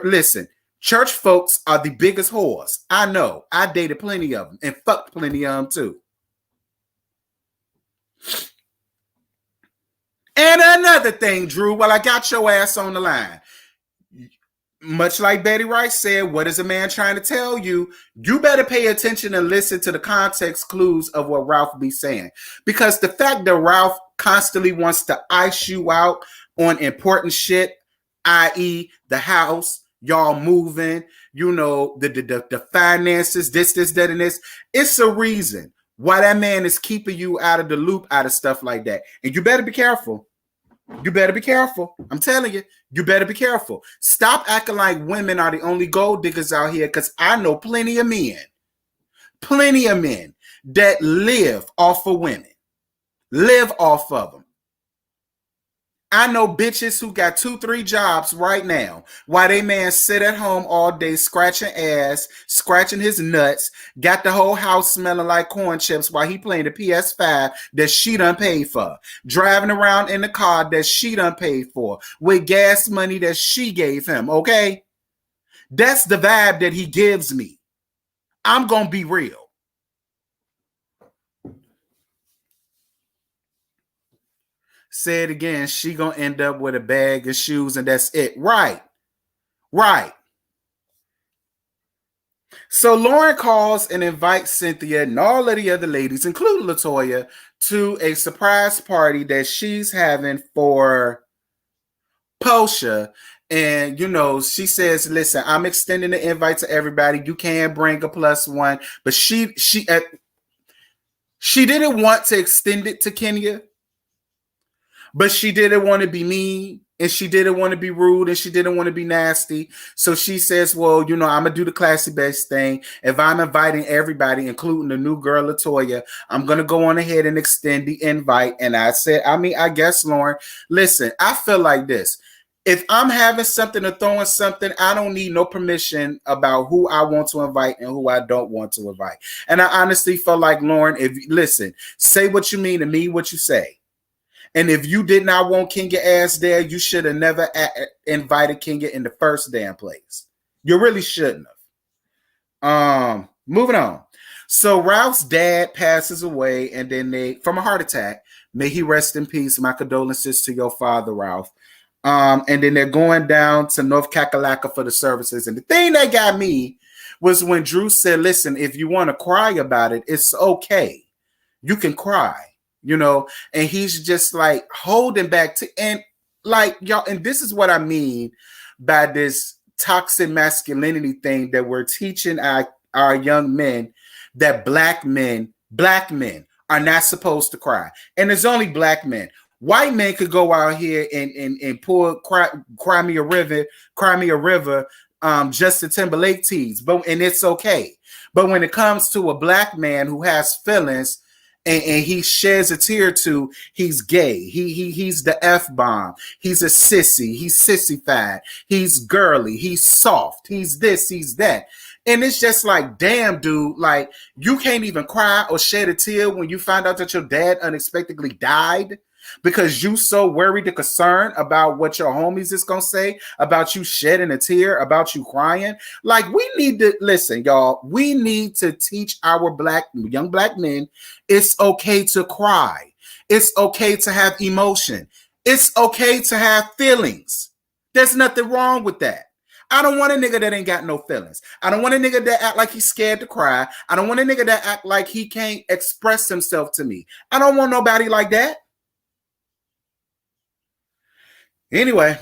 Listen, church folks are the biggest whores. I know. I dated plenty of them and fucked plenty of them too. And another thing, Drew, while I got your ass on the line, much like Betty Rice said, what is a man trying to tell you? You better pay attention and listen to the context clues of what Ralph be saying. Because the fact that Ralph constantly wants to ice you out on important shit, i.e. the house, y'all moving, you know, the finances, this, that, and this, it's a reason why that man is keeping you out of the loop, out of stuff like that. And you better be careful. You better be careful. I'm telling you, you better be careful. Stop acting like women are the only gold diggers out here, because I know plenty of men that live off of women, live off of them. I know bitches who got 2, 3 jobs right now while they man sit at home all day scratching ass, scratching his nuts, got the whole house smelling like corn chips while he playing the PS5 that she done paid for, driving around in the car that she done paid for, with gas money that she gave him, okay? That's the vibe that he gives me. I'm going to be real. Say it again, she gonna end up with a bag of shoes and that's it. Right. So Lauren calls and invites Cynthia and all of the other ladies, including LaToya, to a surprise party that she's having for Portia. And, you know, she says, listen, I'm extending the invite to everybody. You can bring a +1. But she didn't want to extend it to Kenya. But she didn't want to be mean, and she didn't want to be rude, and she didn't want to be nasty. So she says, well, you know, I'm going to do the classy best thing. If I'm inviting everybody, including the new girl, LaToya, I'm going to go on ahead and extend the invite. And I said, I guess, Lauren, listen, I feel like this. If I'm having something or throwing something, I don't need no permission about who I want to invite and who I don't want to invite. And I honestly feel like, Lauren, listen, say what you mean and mean what you say. And if you did not want Kenya ass there, you should have never invited Kenya in the first damn place. You really shouldn't have. Moving on. So Ralph's dad passes away, and then from a heart attack. May he rest in peace. My condolences to your father, Ralph. And then they're going down to North Kakalaka for the services. And the thing that got me was when Drew said, listen, if you want to cry about it, it's okay. You can cry. You know, and he's just like holding back and like y'all, and this is what I mean by this toxic masculinity thing that we're teaching our young men, that black men are not supposed to cry. And it's only black men. White men could go out here and cry me a river, Justin Timberlake tees, and it's okay. But when it comes to a black man who has feelings and he sheds a tear to, he's gay. He's the F-bomb. He's a sissy. He's sissified. He's girly. He's soft. He's this, he's that. And it's just like, damn, dude, like, you can't even cry or shed a tear when you find out that your dad unexpectedly died because you so worried and concerned about what your homies is going to say about you shedding a tear, about you crying. Like, we need to, listen, y'all, we need to teach our young black men, it's okay to cry. It's okay to have emotion. It's okay to have feelings. There's nothing wrong with that. I don't want a nigga that ain't got no feelings. I don't want a nigga that act like he's scared to cry. I don't want a nigga that act like he can't express himself to me. I don't want nobody like that. Anyway,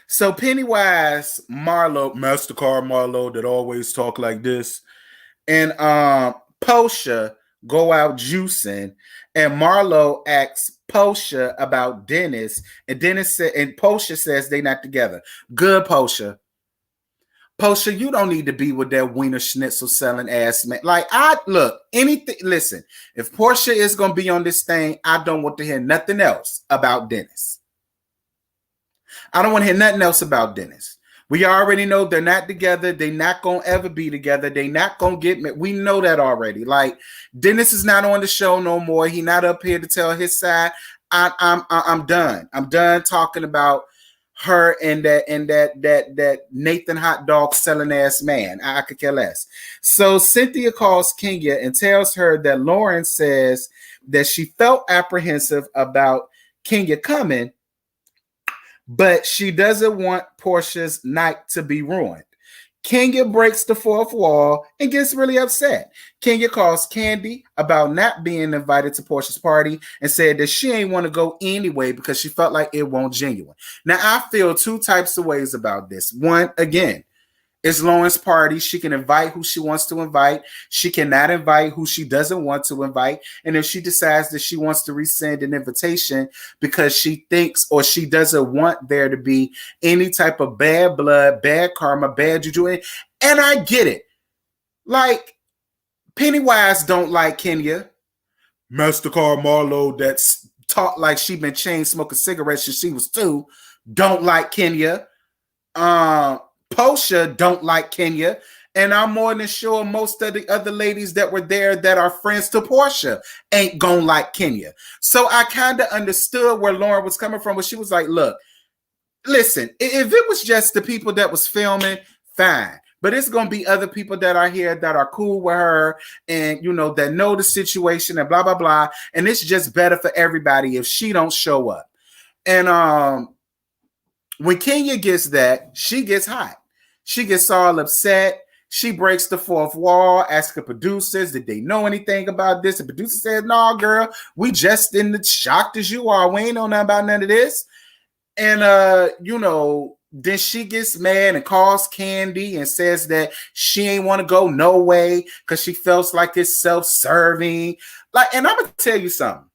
so Pennywise Marlowe, MasterCard Marlowe that always talk like this, and Portia go out juicing, and Marlowe asks Portia about Dennis, and Portia says they not together. Good, Portia. Portia, you don't need to be with that wiener schnitzel selling ass man. Like, listen, if Portia is going to be on this thing, I don't want to hear nothing else about Dennis. I don't want to hear nothing else about Dennis. We already know they're not together. They're not going to ever be together. They're not going to get married. We know that already. Like, Dennis is not on the show no more. He's not up here to tell his side. I'm done. I'm done talking about her and that Nathan hot dog selling ass man. I could care less. So Cynthia calls Kenya and tells her that Lauren says that she felt apprehensive about Kenya coming, but she doesn't want Portia's night to be ruined. Kenya breaks the fourth wall and gets really upset. Kenya calls Candy about not being invited to Portia's party and said that she ain't want to go anyway because she felt like it won't genuine. Now, I feel two types of ways about this. One, again, it's Lauren's party. She can invite who she wants to invite. She cannot invite who she doesn't want to invite. And if she decides that she wants to rescind an invitation because she thinks or she doesn't want there to be any type of bad blood, bad karma, bad juju, and I get it. Like, Pennywise don't like Kenya. MasterCard Marlowe that's taught like she been chain smoking cigarettes since she was 2 don't like Kenya. Portia don't like Kenya, and I'm more than sure most of the other ladies that were there that are friends to Portia ain't gonna like Kenya. So I kind of understood where Lauren was coming from, but she was like, look, listen, if it was just the people that was filming, fine. But it's going to be other people that are here that are cool with her and, you know, that know the situation and blah, blah, blah. And it's just better for everybody if she don't show up. And when Kenya gets that, she gets hot. She gets all upset. She breaks the fourth wall, asks the producers, did they know anything about this? The producer said, no, girl, we just in the shocked as you are. We ain't know nothing about none of this. And, you know, then she gets mad and calls Candy and says that she ain't want to go no way because she feels like it's self-serving. Like, and I'm going to tell you something.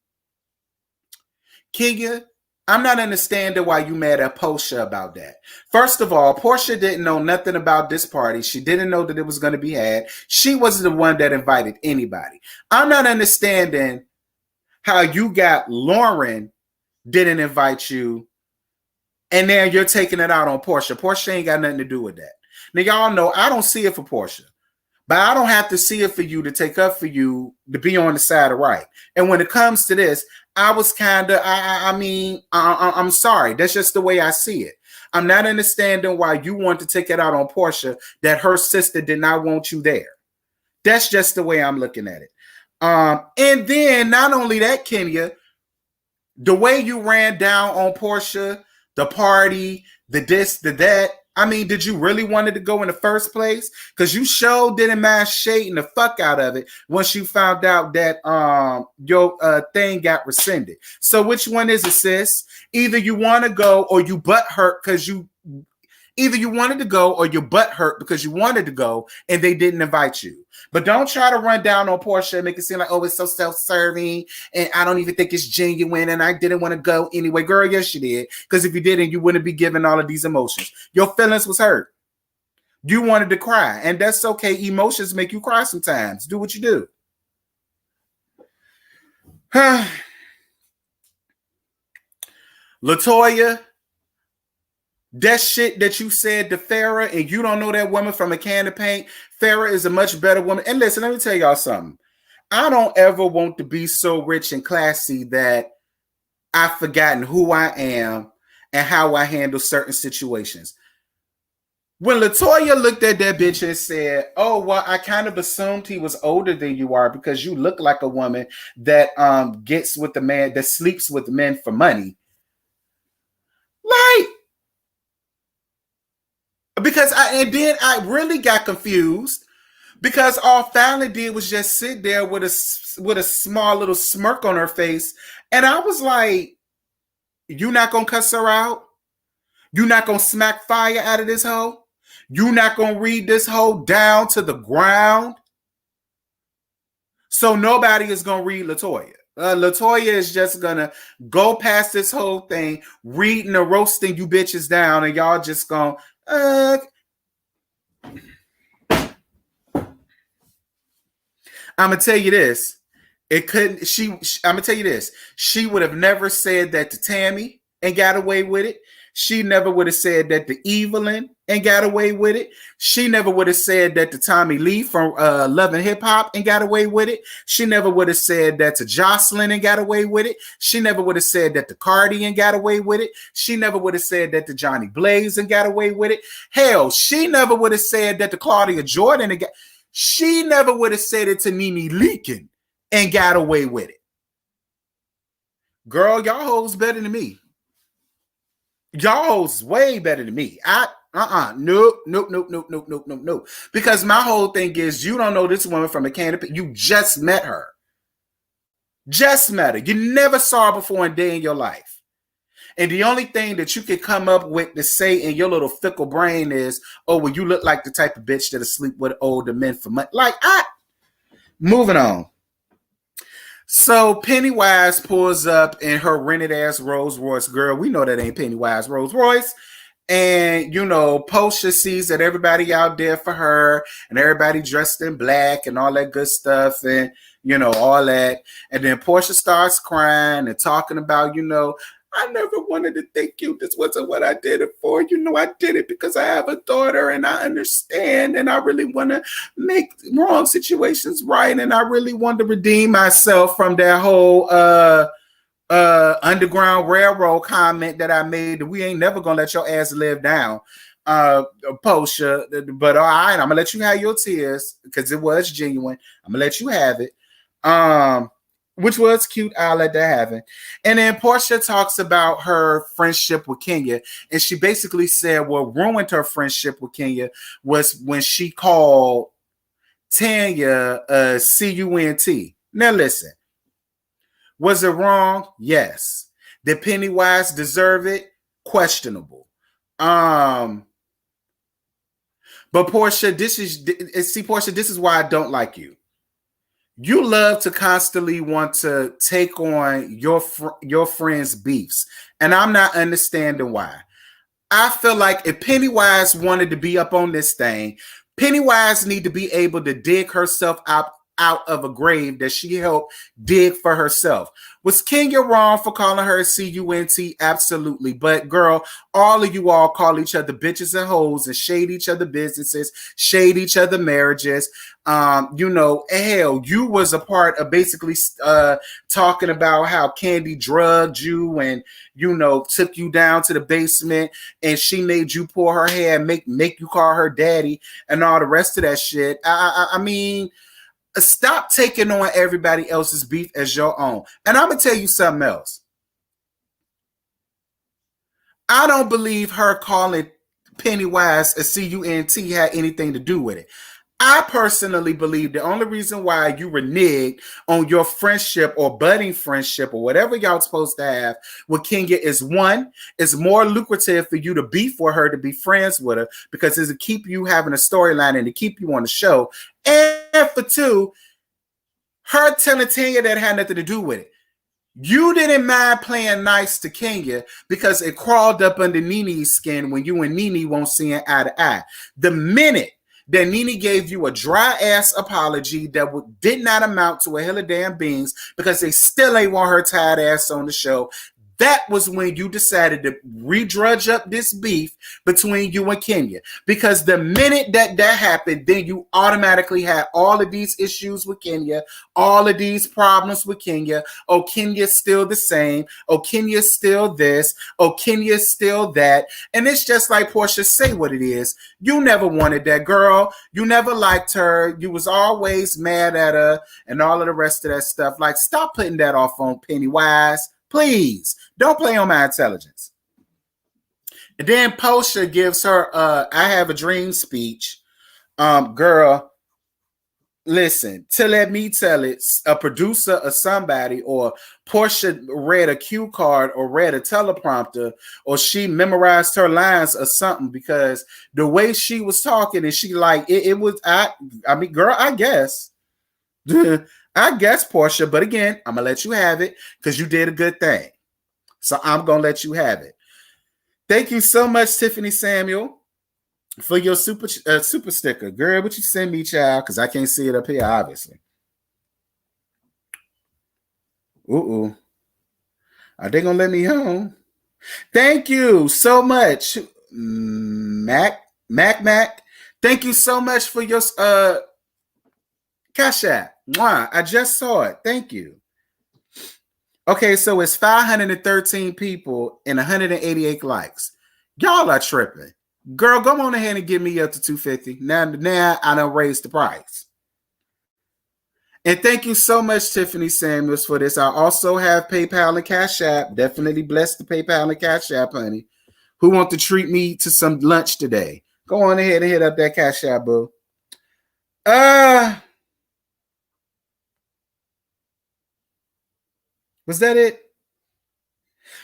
Kenya, I'm not understanding why you mad at Portia about that. First of all, Portia didn't know nothing about this party. She didn't know that it was going to be had. She wasn't the one that invited anybody. I'm not understanding how you got Lauren didn't invite you, and then you're taking it out on Portia. Portia ain't got nothing to do with that. Now, y'all know I don't see it for Portia, but I don't have to see it for you to take up for you to be on the side of right. And when it comes to this, I was kind of, I'm sorry. That's just the way I see it. I'm not understanding why you want to take it out on Portia that her sister did not want you there. That's just the way I'm looking at it. And then not only that, Kenya, the way you ran down on Portia, the party, the this, the that, I mean, did you really want it to go in the first place? Because you sure didn't mind shading the fuck out of it once you found out that your thing got rescinded. So which one is it, sis? Either you want to go or you butt hurt because you either you wanted to go or your butt hurt because you wanted to go and they didn't invite you. But don't try to run down on Portia and make it seem like, oh, it's so self-serving and I don't even think it's genuine and I didn't want to go anyway. Girl, yes, you did. Because if you didn't, you wouldn't be giving all of these emotions. Your feelings was hurt. You wanted to cry. And that's okay. Emotions make you cry sometimes. Do what you do. LaToya, that shit that you said to Farrah and you don't know that woman from a can of paint, Farrah is a much better woman. And listen, let me tell y'all something. I don't ever want to be so rich and classy that I've forgotten who I am and how I handle certain situations. When LaToya looked at that bitch and said, oh, well, I kind of assumed he was older than you are because you look like a woman that gets with the man, that sleeps with men for money. Like, because I really got confused because all Fallon did was just sit there with a small little smirk on her face. And I was like, you not going to cuss her out? You not going to smack fire out of this hoe? You not going to read this hoe down to the ground? So nobody is going to read LaToya. LaToya is just going to go past this whole thing, reading and roasting you bitches down, and y'all just going to, I'm gonna tell you this. I'm gonna tell you this. She would have never said that to Tammy and got away with it. She never would have said that to Evelyn and got away with it. She never would have said that to Tommy Lee from Love and Hip Hop and got away with it. She never would have said that to Jocelyn and got away with it. She never would have said that to Cardi and got away with it. She never would have said that to Johnny Blaze and got away with it. Hell, she never would have said that to Claudia Jordan and she never would have said it to Nene Leakin and got away with it. Girl, y'all hoes better than me. Y'all hoes way better than me. Nope. Because my whole thing is you don't know this woman from a can of paint. You just met her. Just met her. You never saw her before in a day in your life. And the only thing that you can come up with to say in your little fickle brain is, oh, well, you look like the type of bitch that'll sleep with older men for money. Like, moving on. So Pennywise pulls up in her rented ass Rolls Royce. Girl, we know that ain't Pennywise Rolls Royce. And, you know, Portia sees that everybody out there for her and everybody dressed in black and all that good stuff and, you know, all that. And then Portia starts crying and talking about, you know, I never wanted to thank you. This wasn't what I did it for. You know, I did it because I have a daughter and I understand and I really want to make wrong situations right. And I really want to redeem myself from that whole Underground Railroad comment that I made that we ain't never going to let your ass live down, Portia. But all right, I'm going to let you have your tears because it was genuine. I'm going to let you have it. Which was cute. I'll let that happen. And then Portia talks about her friendship with Kenya. And she basically said what ruined her friendship with Kenya was when she called Tanya CUNT. Now listen. Was it wrong? Yes. Did Pennywise deserve it? Questionable. But Portia, this is why I don't like you. You love to constantly want to take on your friends' beefs. And I'm not understanding why. I feel like if Pennywise wanted to be up on this thing, Pennywise need to be able to dig herself out of a grave that she helped dig for herself. Was Kenya wrong for calling her CUNT? Absolutely. But girl, all of you all call each other bitches and hoes and shade each other businesses, shade each other marriages. You know, hell, you was a part of basically talking about how Candy drugged you and, you know, took you down to the basement and she made you pull her hair and make you call her daddy and all the rest of that shit. I mean, stop taking on everybody else's beef as your own. And I'm going to tell you something else. I don't believe her calling Pennywise, a C-U-N-T, had anything to do with it. I personally believe the only reason why you reneged on your friendship or budding friendship or whatever y'all supposed to have with Kenya is, one, it's more lucrative for you to beef with her, to be friends with her, because it'll keep you having a storyline and to keep you on the show. And for two, her telling Tanya that had nothing to do with it. You didn't mind playing nice to Kenya because it crawled up under Nene's skin when you and Nene won't see it eye to eye. The minute that Nene gave you a dry-ass apology that did not amount to a hill of damn beans because they still ain't want her tired ass on the show, that was when you decided to redrudge up this beef between you and Kenya. Because the minute that happened, then you automatically had all of these issues with Kenya, all of these problems with Kenya. Oh, Kenya's still the same. Oh, Kenya's still this. Oh, Kenya's still that. And it's just like Portia say what it is. You never wanted that girl. You never liked her. You was always mad at her and all of the rest of that stuff. Like, stop putting that off on Pennywise. Please, don't play on my intelligence. And then Portia gives her I have a dream speech. Girl, listen, to let me tell it, a producer or somebody, or Portia read a cue card or read a teleprompter, or she memorized her lines or something, because the way she was talking and she like, it was, I mean, girl, I guess. I guess, Portia, but again, I'm going to let you have it because you did a good thing. So I'm going to let you have it. Thank you so much, Tiffany Samuel, for your super sticker. Girl, what you send me, child? Because I can't see it up here, obviously. Are they going to let me home? Thank you so much, Mac. Thank you so much for your Cash App. Mwah, I just saw it. Thank you. Okay, so it's 513 people and 188 likes. Y'all are tripping. Girl, go on ahead and give me up to 250. Now I done raised the price. And thank you so much, Tiffany Samuels, for this. I also have PayPal and Cash App. Definitely bless the PayPal and Cash App, honey. Who want to treat me to some lunch today? Go on ahead and hit up that Cash App, boo. Was that it?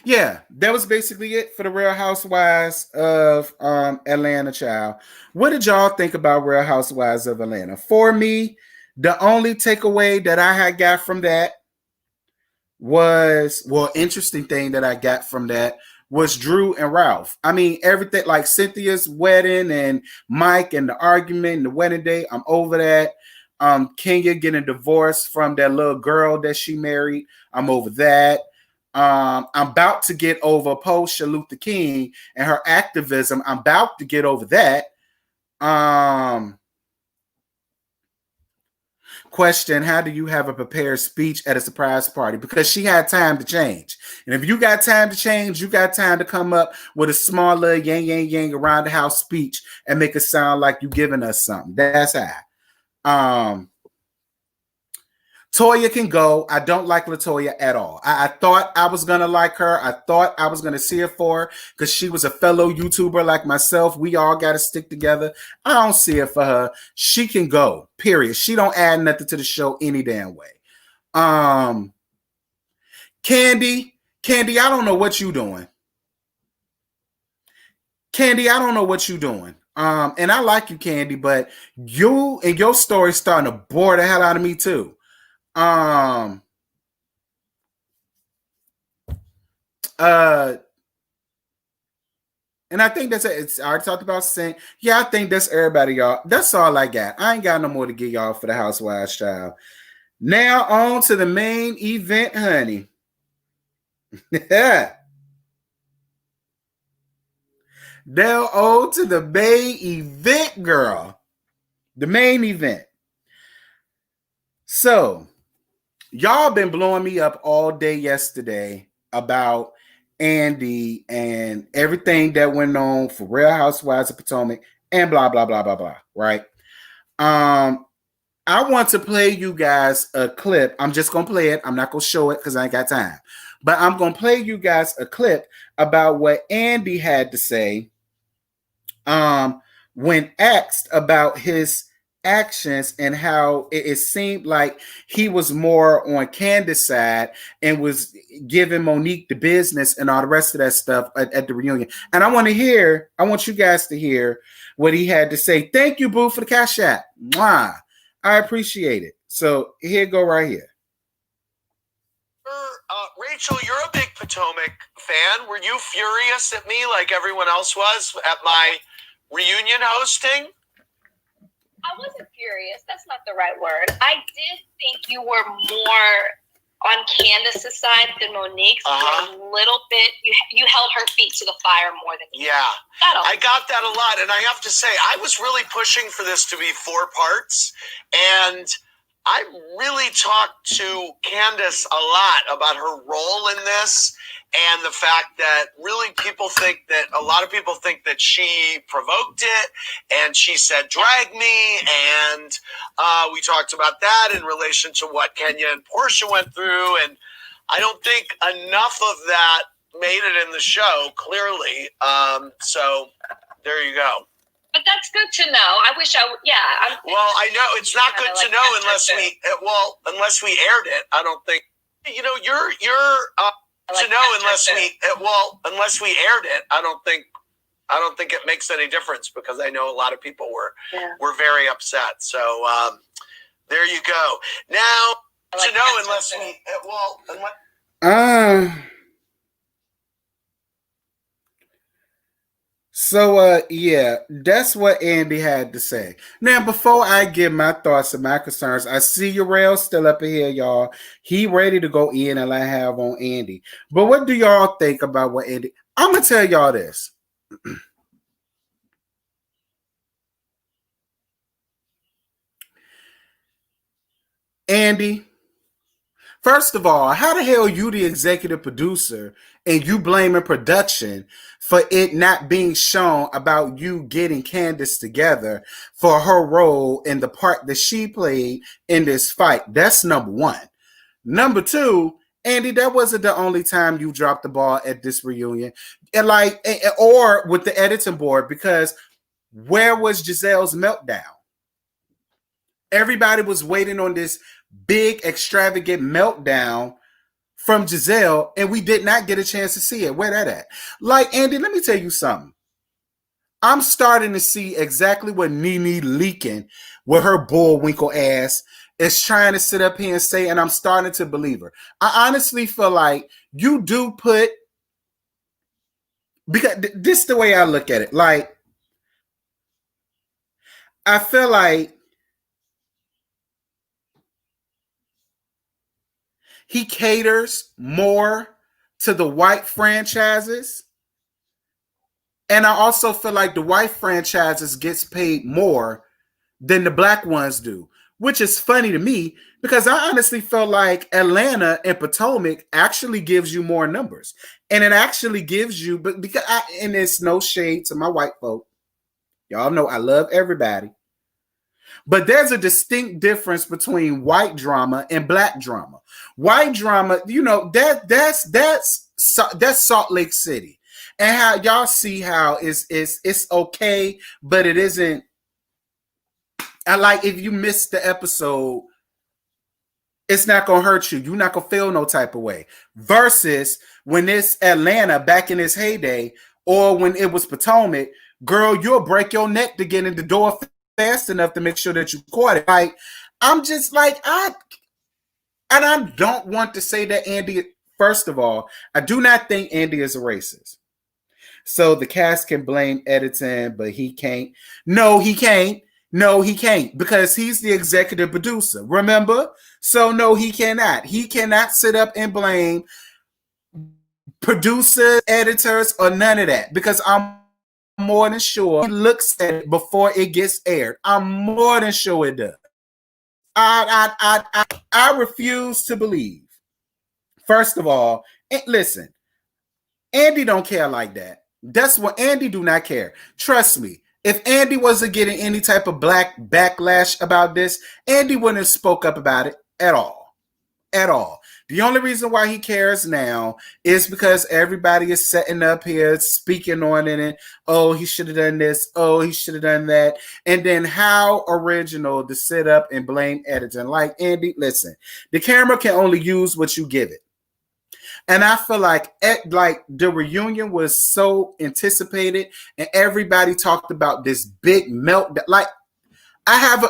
Yeah, that was basically it for the Real Housewives of Atlanta, child. What did y'all think about Real Housewives of Atlanta? For me, the only takeaway that I had got from that was, well, interesting thing that I got from that was Drew and Ralph. I mean, everything like Cynthia's wedding and Mike and the argument and the wedding day, I'm over that. Kenya getting divorced from that little girl that she married, I'm over that. I'm about to get over Portia Luther King and her activism. I'm about to get over that. Question, how do you have a prepared speech at a surprise party? Because she had time to change. And if you got time to change, you got time to come up with a small little yang around the house speech and make it sound like you giving us something. That's how. Toya can go. I don't like LaToya at all. I thought I was going to like her. I thought I was going to see her for her because she was a fellow YouTuber like myself. We all got to stick together. I don't see it for her. She can go, period. She don't add nothing to the show any damn way. Candy, I don't know what you doing. Candy, I don't know what you doing. And I like you, Candy, but you and your story starting to bore the hell out of me too. And I think that's it. I already talked about Saint. Yeah, I think that's everybody, y'all. That's all I got. I ain't got no more to give y'all for the Housewives, child. Now on to the main event, honey. Now on to the main event, girl. The main event. So, y'all been blowing me up all day yesterday about Andy and everything that went on for Real Housewives of Potomac and blah, blah, blah, blah, blah, right? I want to play you guys a clip. I'm just going to play it. I'm not going to show it because I ain't got time. But I'm going to play you guys a clip about what Andy had to say when asked about his actions and how it seemed like he was more on Candace's side and was giving Monique the business and all the rest of that stuff at the reunion. And I want you guys to hear what he had to say. Thank you, Boo, for the cash app. Mwah. I appreciate it. So here go right here. Rachel, you're a big Potomac fan. Were you furious at me like everyone else was at my reunion hosting? I wasn't furious. That's not the right word. I did think you were more on Candace's side than Monique's. A little bit. You held her feet to the fire more than you. Yeah. I got that a lot. And I have to say, I was really pushing for this to be 4 parts. And I really talked to Candace a lot about her role in this and the fact that really a lot of people think that she provoked it and she said, drag me. And we talked about that in relation to what Kenya and Portia went through. And I don't think enough of that made it in the show, clearly. So there you go. But that's good to know. I wish I would. Yeah. Well, I know it's not good to know unless we aired it. I don't think you're to know unless we aired it. I don't think it makes any difference because I know a lot of people were very upset. So there you go. Now to know unless we So, yeah, that's what Andy had to say. Now, before I give my thoughts and my concerns, I see your rail still up here, y'all. He ready to go in and I have on Andy. But what do y'all think about what Andy? I'm going to tell y'all this. Andy, first of all, how the hell you the executive producer and you blaming production for it not being shown about you getting Candace together for her role in the part that she played in this fight? That's number one. Number two, Andy, that wasn't the only time you dropped the ball at this reunion. Or with the editing board, because where was Giselle's meltdown? Everybody was waiting on this big, extravagant meltdown from Giselle, and we did not get a chance to see it. Where that at? Like, Andy, let me tell you something. I'm starting to see exactly what Nene leaking with her bullwinkle ass is trying to sit up here and say, and I'm starting to believe her. I honestly feel like you do put, because this is the way I look at it. Like, I feel like he caters more to the white franchises. And I also feel like the white franchises gets paid more than the black ones do, which is funny to me because I honestly feel like Atlanta and Potomac actually gives you more numbers. And it actually gives you, but because and it's no shade to my white folk. Y'all know I love everybody. But there's a distinct difference between white drama and black drama. White drama, you know, that's Salt Lake City. And how y'all see how it's okay, but it isn't. I like if you missed the episode, it's not gonna hurt you. You're not gonna feel no type of way. Versus when it's Atlanta back in its heyday, or when it was Potomac, girl, you'll break your neck to get in the door fast enough to make sure that you caught it. Like, I'm just like, I don't want to say that Andy, first of all, I do not think Andy is a racist. So the cast can blame editing, but he can't. No, he can't. No, he can't, because he's the executive producer. Remember? So no, he cannot. He cannot sit up and blame producers, editors, or none of that, because I'm more than sure he looks at it before it gets aired. I'm more than sure it does. I refuse to believe. First of all, listen, Andy don't care like that. That's what Andy do not care. Trust me. If Andy wasn't getting any type of black backlash about this, Andy wouldn't have spoke up about it at all. at all. The only reason why he cares now is because everybody is setting up here, speaking on it, and oh, he should have done this, oh, he should have done that. And then how original to sit up and blame editing. Like, Andy, listen, the camera can only use what you give it. And I feel like the reunion was so anticipated, and everybody talked about this big meltdown. Like, I'm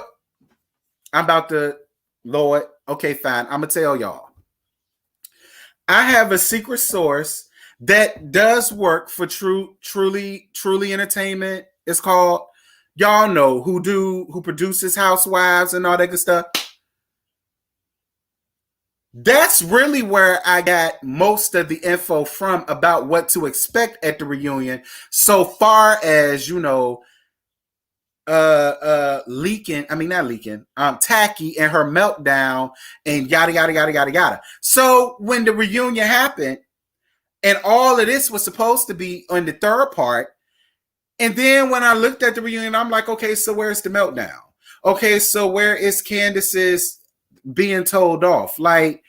about to, Lord, okay, fine. I'm going to tell y'all. I have a secret source that does work for truly entertainment. It's called, y'all know who produces Housewives and all that good stuff. That's really where I got most of the info from about what to expect at the reunion. So far as, you know, Tacky and her meltdown and yada yada yada yada yada. So when the reunion happened and all of this was supposed to be on the third part, and then when I looked at the reunion, I'm like, okay, so where's the meltdown? Okay, so where is Candace's being told off? Like,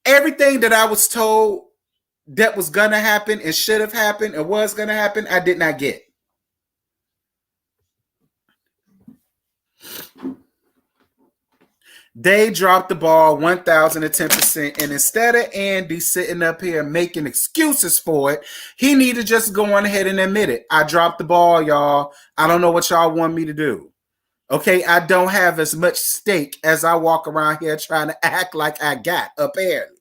everything that I was told that was gonna happen and should have happened and was gonna happen, I did not get. They dropped the ball 1,010%, and instead of Andy sitting up here making excuses for it, he need to just go on ahead and admit it. I dropped the ball, y'all. I don't know what y'all want me to do. Okay, I don't have as much stake as I walk around here trying to act like I got, apparently.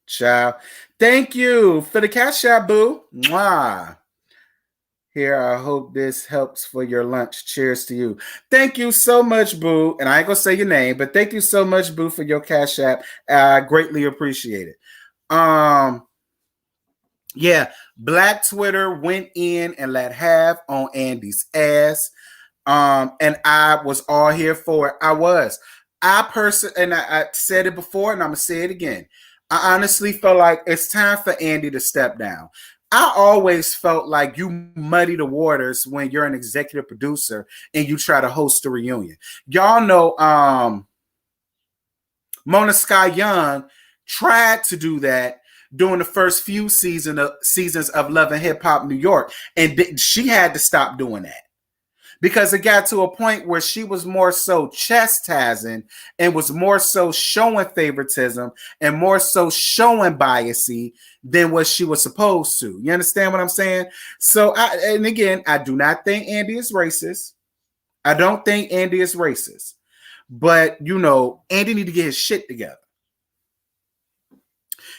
Child. Thank you for the cash out, boo. Mwah. Here, I hope this helps for your lunch. Cheers to you. Thank you so much, boo. And I ain't gonna say your name, but thank you so much, boo, for your cash app. I greatly appreciate it. Yeah, Black Twitter went in and let have on Andy's ass. And I was all here for it. I said it before, and I'm gonna say it again. I honestly felt like it's time for Andy to step down. I always felt like you muddy the waters when you're an executive producer and you try to host a reunion. Y'all know Mona Sky Young tried to do that during the first few seasons of Love and Hip Hop New York, and she had to stop doing that. Because it got to a point where she was more so chastising and was more so showing favoritism and more so showing biasy than what she was supposed to. You understand what I'm saying? So, I do not think Andy is racist. I don't think Andy is racist. But, you know, Andy need to get his shit together.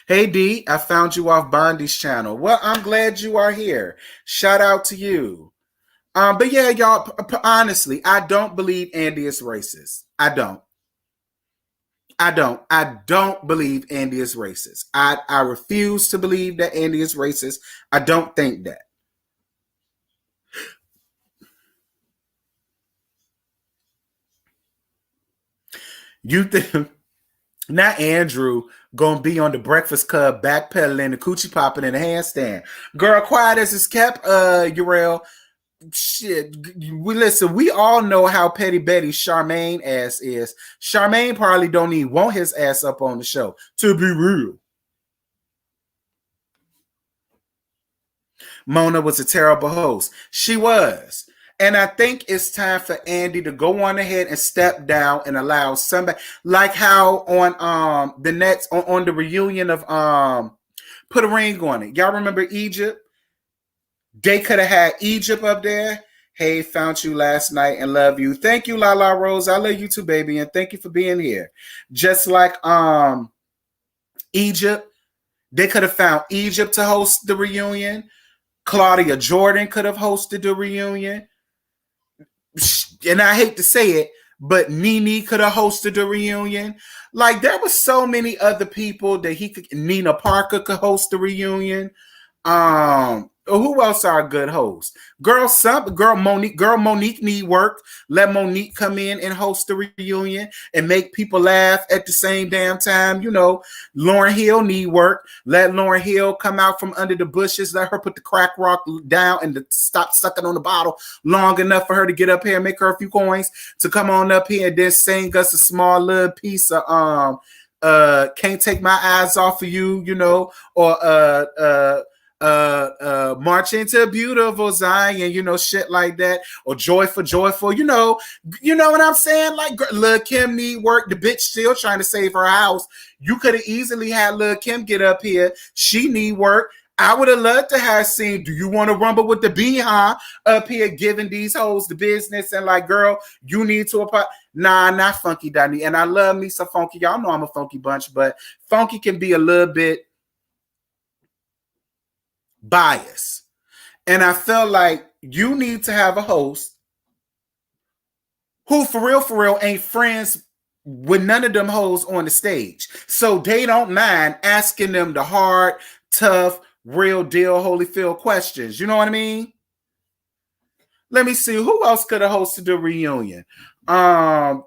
Hey, D, I found you off Bondi's channel. Well, I'm glad you are here. Shout out to you. But yeah, y'all, honestly, I don't believe Andy is racist. I don't believe Andy is racist. I refuse to believe that Andy is racist. I don't think that. You think not Andrew gonna be on the Breakfast Club backpedaling, the coochie popping, and the handstand? Girl, quiet as it's kept, Urel. Shit, we all know how petty Betty Charmaine ass is. Charmaine probably don't even want his ass up on the show, to be real. Mona was a terrible host. She was. And I think it's time for Andy to go on ahead and step down and allow somebody, like how on the Nets on the reunion of Put a Ring on It. Y'all remember Egypt? They could have had Egypt up there. Hey, found you last night and love you. Thank you, La La Rose. I love you too, baby, and thank you for being here. Just like Egypt, they could have found Egypt to host the reunion. Claudia Jordan could have hosted the reunion. And I hate to say it, but Nene could have hosted the reunion. Like, there were so many other people that Nina Parker could host the reunion. Who else are a good host? Monique need work. Let Monique come in and host the reunion and make people laugh at the same damn time. You know, Lauryn Hill need work. Let Lauryn Hill come out from under the bushes. Let her put the crack rock down and stop sucking on the bottle long enough for her to get up here and make her a few coins to come on up here and then sing us a small little piece of Can't Take My Eyes Off of You, you know, or March into Beautiful Zion, you know, shit like that, or Joyful, you know what I'm saying? Like, Lil' Kim need work. The bitch still trying to save her house. You could have easily had Lil' Kim get up here. She need work. I would have loved to have seen Do You Want to Rumble with the Behind up here giving these hoes the business and like, girl, you need to apply. Nah, not Funky Donnie. And I love me some Funky. Y'all know I'm a Funky bunch, but Funky can be a little bit bias. And I felt like you need to have a host who for real ain't friends with none of them hoes on the stage. So they don't mind asking them the hard, tough, real deal Holyfield questions. You know what I mean? Let me see. Who else could have hosted the reunion? Girl,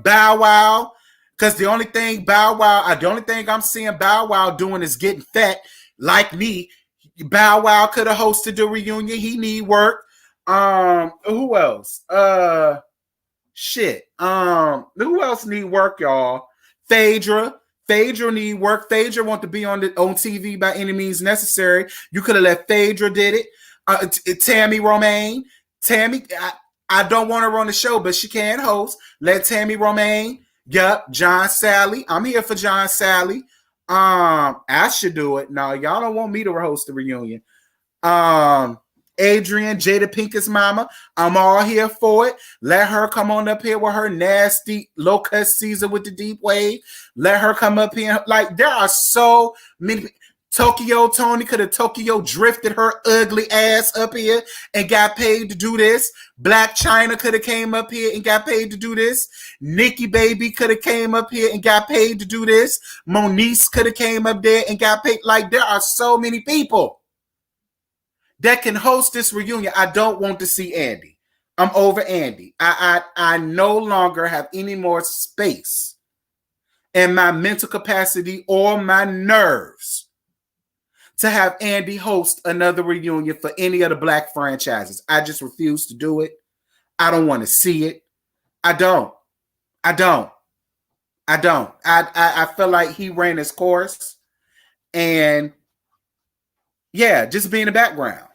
Bow Wow. Because the only thing I'm seeing Bow Wow doing is getting fat like me. Bow Wow could have hosted the reunion. He need work. Who else? Who else need work, y'all? Phaedra need work. Phaedra want to be on TV by any means necessary. You could have let Phaedra did it. Tammy Romaine. I don't want her on the show, but she can host. Let Tammy Romaine. Yup. John Sally. I'm here for John Sally. I should do it. No, y'all don't want me to host the reunion. Adrian, Jada Pinkett's mama. I'm all here for it. Let her come on up here with her nasty low-cut Caesar with the deep wave. Let her come up here. Like, there are so many. Tokyo Tony could have Tokyo drifted her ugly ass up here and got paid to do this. Black China could have came up here and got paid to do this. Nikki Baby could have came up here and got paid to do this. Moniece could have came up there and got paid. Like, there are so many people that can host this reunion. I don't want to see Andy. I'm over Andy. I no longer have any more space in my mental capacity or my nerves to have Andy host another reunion for any of the black franchises. I just refuse to do it. I don't want to see it. I don't. I feel like he ran his course. And yeah, just be in the background.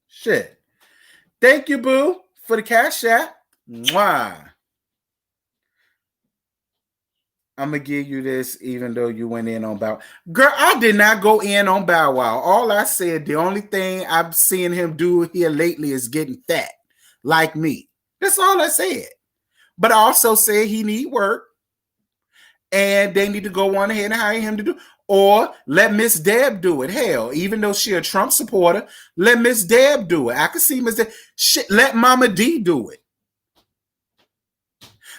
Shit. Thank you, boo, for the cash app. Mwah. I'm going to give you this even though you went in on Bow Wow. Girl, I did not go in on Bow Wow. All I said, the only thing I've seen him do here lately is getting fat, like me. That's all I said. But I also said he need work, and they need to go on ahead and hire him to do, or let Miss Deb do it. Hell, even though she a Trump supporter, let Miss Deb do it. I could see Miss Deb. Shit, let Mama D do it.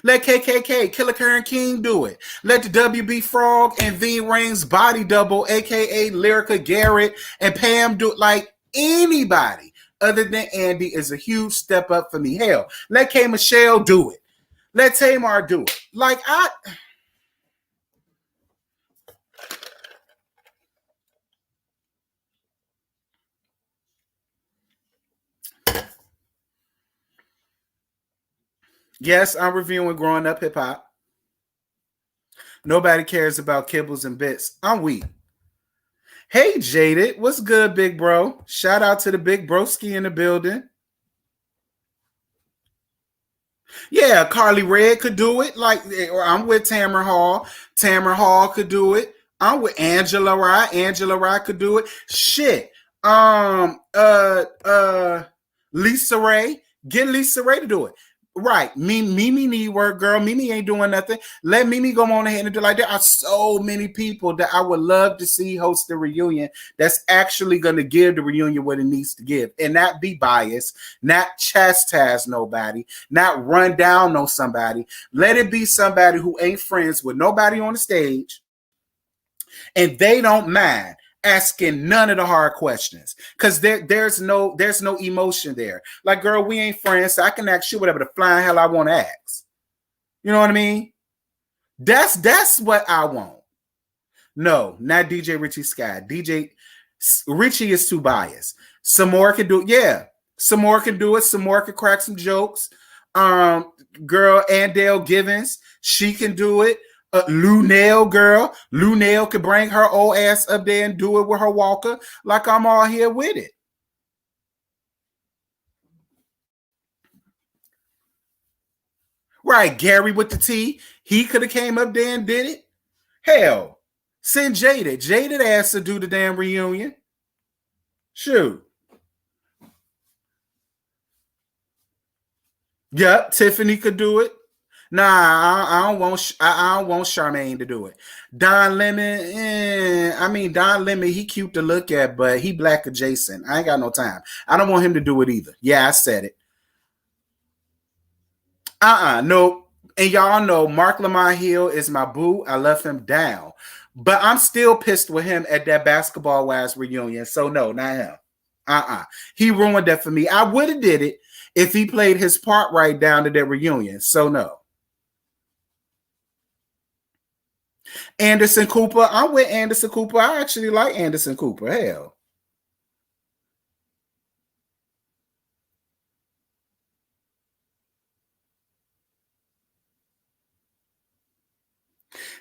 Let KKK, Killer Karen King do it. Let the WB Frog and V Rain's body double, a.k.a. Lyrica Garrett and Pam do it. Like, anybody other than Andy is a huge step up for me. Hell, let K. Michelle do it. Let Tamar do it. Like, yes, I'm reviewing Growing Up Hip Hop. Nobody cares about kibbles and bits. I'm weak. Hey, Jaded. What's good, big bro? Shout out to the big broski in the building. Yeah, Carly Red could do it. Like, I'm with Tamara Hall. Tamara Hall could do it. I'm with Angela Rye. Angela Rye could do it. Shit. Lisa Ray. Get Lisa Ray to do it. Right. Mimi need work, girl. Mimi ain't doing nothing. Let Mimi go on ahead and do like there are so many people that I would love to see host the reunion that's actually going to give the reunion what it needs to give and not be biased, not chastise nobody, not run down on somebody. Let it be somebody who ain't friends with nobody on the stage and they don't mind asking none of the hard questions because there's no emotion there. Like, girl, we ain't friends, so I can ask you whatever the flying hell I want to ask. You know what I mean? That's what I want. No, not DJ Richie Sky. DJ Richie is too biased. Some more can do it. Yeah, some more can do it. Some more can crack some jokes. Girl, Andale Givens, she can do it. Lunell, girl. Lunell could bring her old ass up there and do it with her walker like I'm all here with it. Right, Gary with the T. He could have came up there and did it. Hell, send Jaded. Jaded asked to do the damn reunion. Shoot. Yep, Tiffany could do it. Nah, I don't want Charmaine to do it. Don Lemon, I mean Don Lemon, he cute to look at, but he black adjacent. I ain't got no time. I don't want him to do it either. Yeah, I said it. No. And y'all know Mark Lamont Hill is my boo. I love him down. But I'm still pissed with him at that Basketball Wives reunion. So no, not him. He ruined that for me. I would have did it if he played his part right down to that reunion. So no. Anderson Cooper. I'm with Anderson Cooper. I actually like Anderson Cooper. Hell.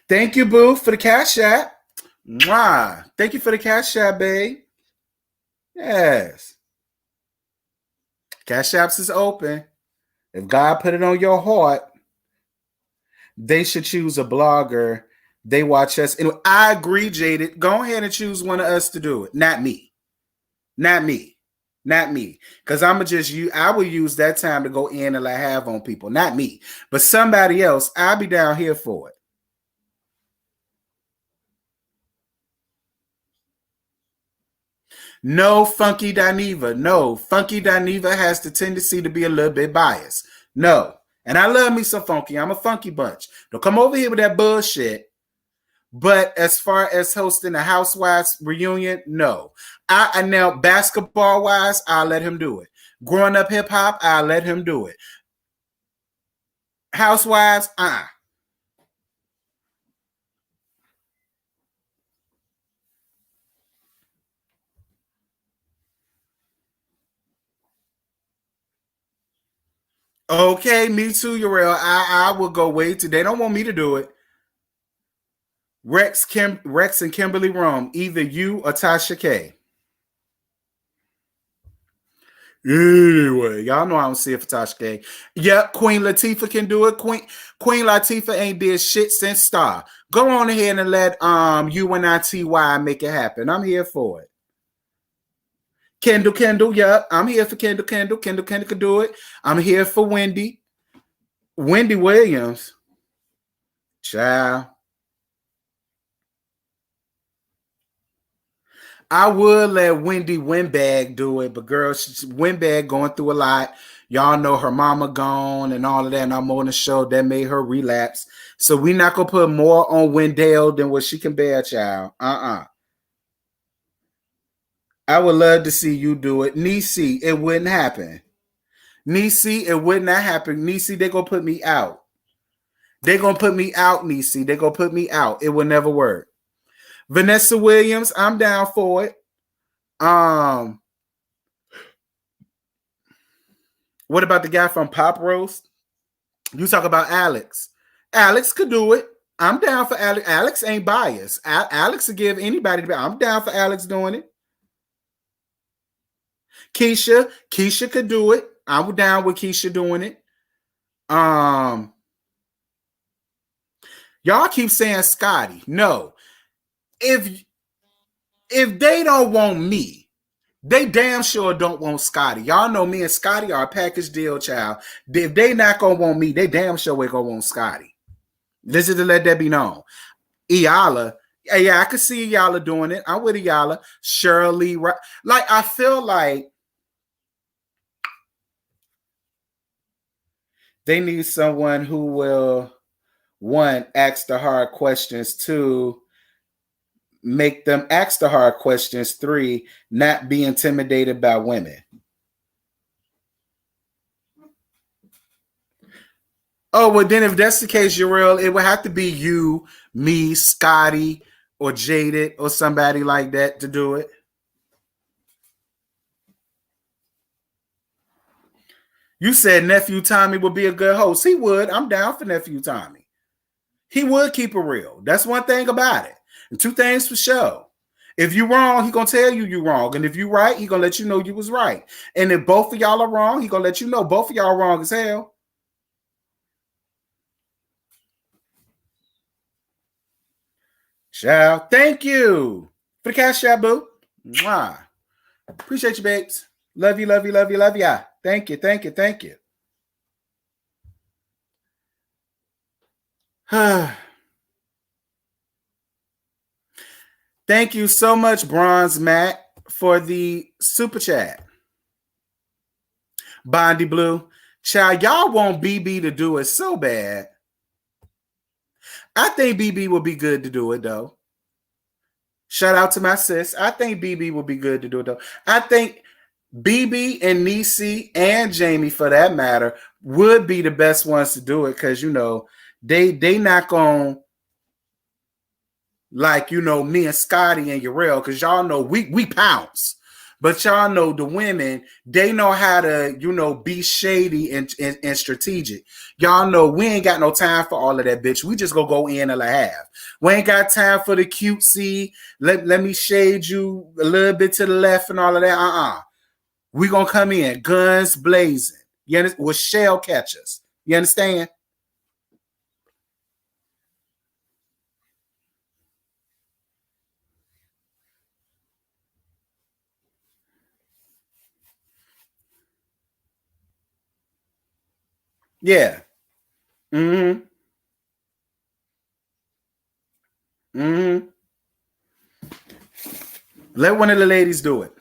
Thank you, boo, for the cash app. Mwah. Thank you for the cash app, babe. Yes. Cash apps is open. If God put it on your heart, they should choose a blogger. They watch us. And I agree, Jaded. Go ahead and choose one of us to do it. Not me. Not me. Not me. Because I will use that time to go in and have on people. Not me. But somebody else, I'll be down here for it. No, Funky Dineva. No, Funky Dineva has the tendency to be a little bit biased. No. And I love me some Funky. I'm a funky bunch. Don't come over here with that bullshit. But as far as hosting a Housewives reunion, no. I now basketball wise, I'll let him do it. Growing up hip hop, I'll let him do it. Housewives, Okay, me too, Urel. I will go way too. They don't want me to do it. Rex and Kimberly Rome, either you or Tasha K. Anyway, y'all know I don't see it for Tasha K. Yep, Queen Latifah can do it. Queen Latifah ain't did shit since Star. Go on ahead and let UNITY make it happen. I'm here for it. Kendall, yep. I'm here for Kendall. Kendall can do it. I'm here for Wendy. Wendy Williams. Child. I would let Wendy Winbag do it, but girl, Winbag going through a lot. Y'all know her mama gone and all of that, and I'm on the show that made her relapse. So we not gonna put more on Wendell than what she can bear, child. I would love to see you do it. Niecy, it wouldn't happen. Niecy, it would not happen. Niecy, they gonna put me out. They gonna put me out, Niecy. They gonna put me out. It will never work. Vanessa Williams, I'm down for it. What about the guy from Pop Roast? You talk about Alex. Alex could do it. I'm down for Alex. Alex ain't biased. Alex will give anybody. I'm down for Alex doing it. Keisha could do it. I'm down with Keisha doing it. Y'all keep saying Scotty. No. If they don't want me, They damn sure don't want Scotty. Y'all know me and Scotty are a package deal, child. If they not gonna want me, they damn sure ain't gonna want Scotty. This is to let that be known. Iala, yeah, I could see Iala doing it. I'm with Iala. Shirley, like I feel like they need someone who will, one, ask the hard questions, two, make them ask the hard questions, three, not be intimidated by women. Oh, well, then if that's the case, Uriel, it would have to be you, me, Scotty, or Jaded, or somebody like that to do it. You said Nephew Tommy would be a good host. He would. I'm down for Nephew Tommy. He would keep it real. That's one thing about it. And two things for sure. If you're wrong, he gonna tell you you're wrong. And if you're right, he gonna let you know you was right. And if both of y'all are wrong, he gonna let you know both of y'all wrong as hell. Ciao. Thank you for the cash out, boo. Mwah. Appreciate you, babes. Love you, love you, love you, love ya. Thank you, thank you, thank you. Thank you so much, Bronze Matt, for the super chat. Bondi Blue. Child, y'all want BB to do it so bad. I think BB will be good to do it, though. Shout out to my sis. I think BB will be good to do it, though. I think BB and Niecy and Jamie, for that matter, would be the best ones to do it because, you know, they not going to, like, you know, me and Scotty and Uriel, because y'all know we pounce. But y'all know the women, they know how to, you know, be shady and strategic. Y'all know we ain't got no time for all of that, bitch. We just go in and a half. We ain't got time for the cutesy. Let me shade you a little bit to the left and all of that. We gonna come in guns blazing. You understand? With shell catchers. You understand? Yeah. Mm-hmm. Mm-hmm. Let one of the ladies do it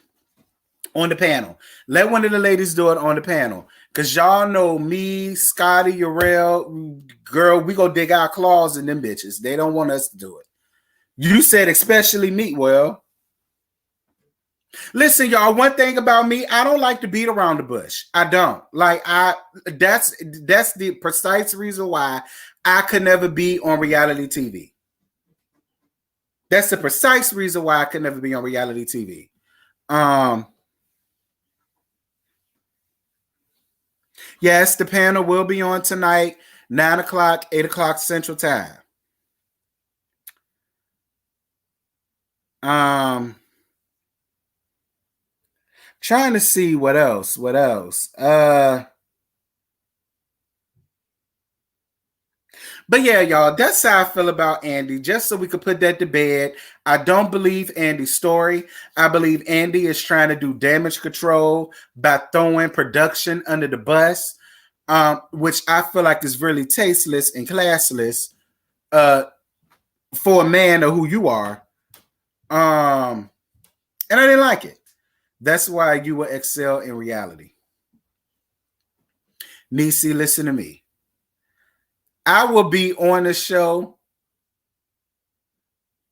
on the panel. Let one of the ladies do it on the panel. Because y'all know me, Scotty, Uriel, girl, we go dig our claws in them bitches. They don't want us to do it. You said especially me. Well, listen, y'all, one thing about me, I don't like to beat around the bush. I don't. Like, that's the precise reason why I could never be on reality TV. That's the precise reason why I could never be on reality TV. Yes, the panel will be on tonight, 9 o'clock, 8 o'clock Central Time. Trying to see what else. But yeah, y'all, that's how I feel about Andy. Just so we could put that to bed. I don't believe Andy's story. I believe Andy is trying to do damage control by throwing production under the bus, which I feel like is really tasteless and classless for a man of who you are. And I didn't like it. That's why you will excel in reality. Niecy, listen to me. I will be on the show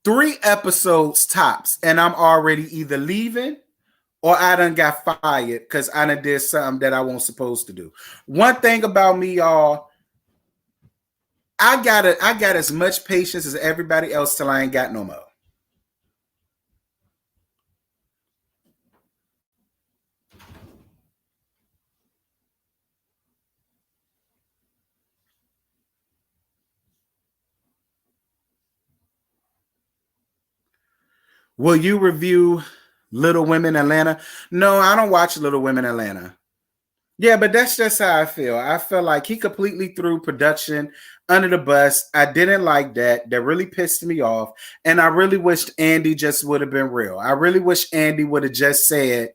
3 episodes tops, and I'm already either leaving or I done got fired because I done did something that I wasn't supposed to do. One thing about me, y'all, I got as much patience as everybody else till I ain't got no more. Will you review Little Women Atlanta? No, I don't watch Little Women Atlanta. Yeah, but that's just how I feel. I feel like he completely threw production under the bus. I didn't like that. That really pissed me off. And I really wished Andy just would have been real. I really wish Andy would have just said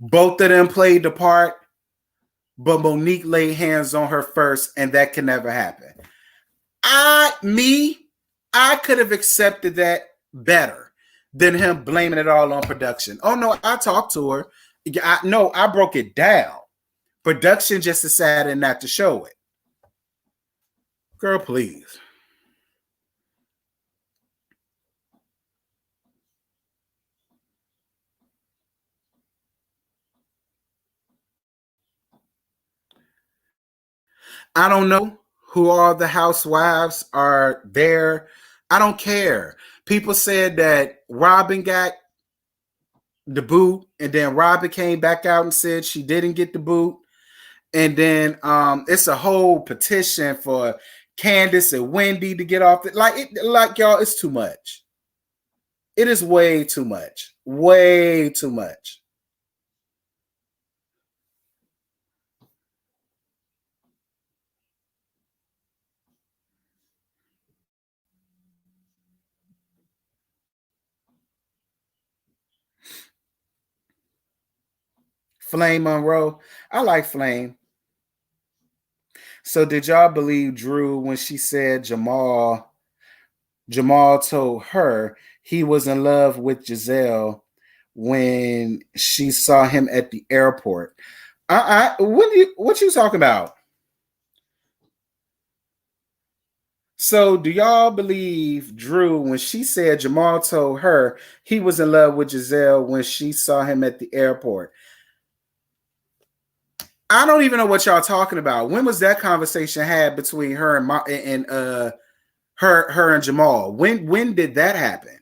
both of them played the part, but Monique laid hands on her first, and that can never happen. I could have accepted that better than him blaming it all on production. Oh no, I talked to her. I broke it down. Production just decided not to show it. Girl, please. I don't know who all the housewives are there. I don't care. People said that Robin got the boot, and then Robin came back out and said she didn't get the boot. And then it's a whole petition for Candace and Wendy to get off it. Like y'all, it's too much. It is way too much. Way too much. Flame Monroe. I like Flame. So did y'all believe Drew when she said Jamal told her he was in love with Giselle when she saw him at the airport? What you talking about? So do y'all believe Drew when she said Jamal told her he was in love with Giselle when she saw him at the airport? I don't even know what y'all talking about. When was that conversation had between her and her and Jamal? When did that happen?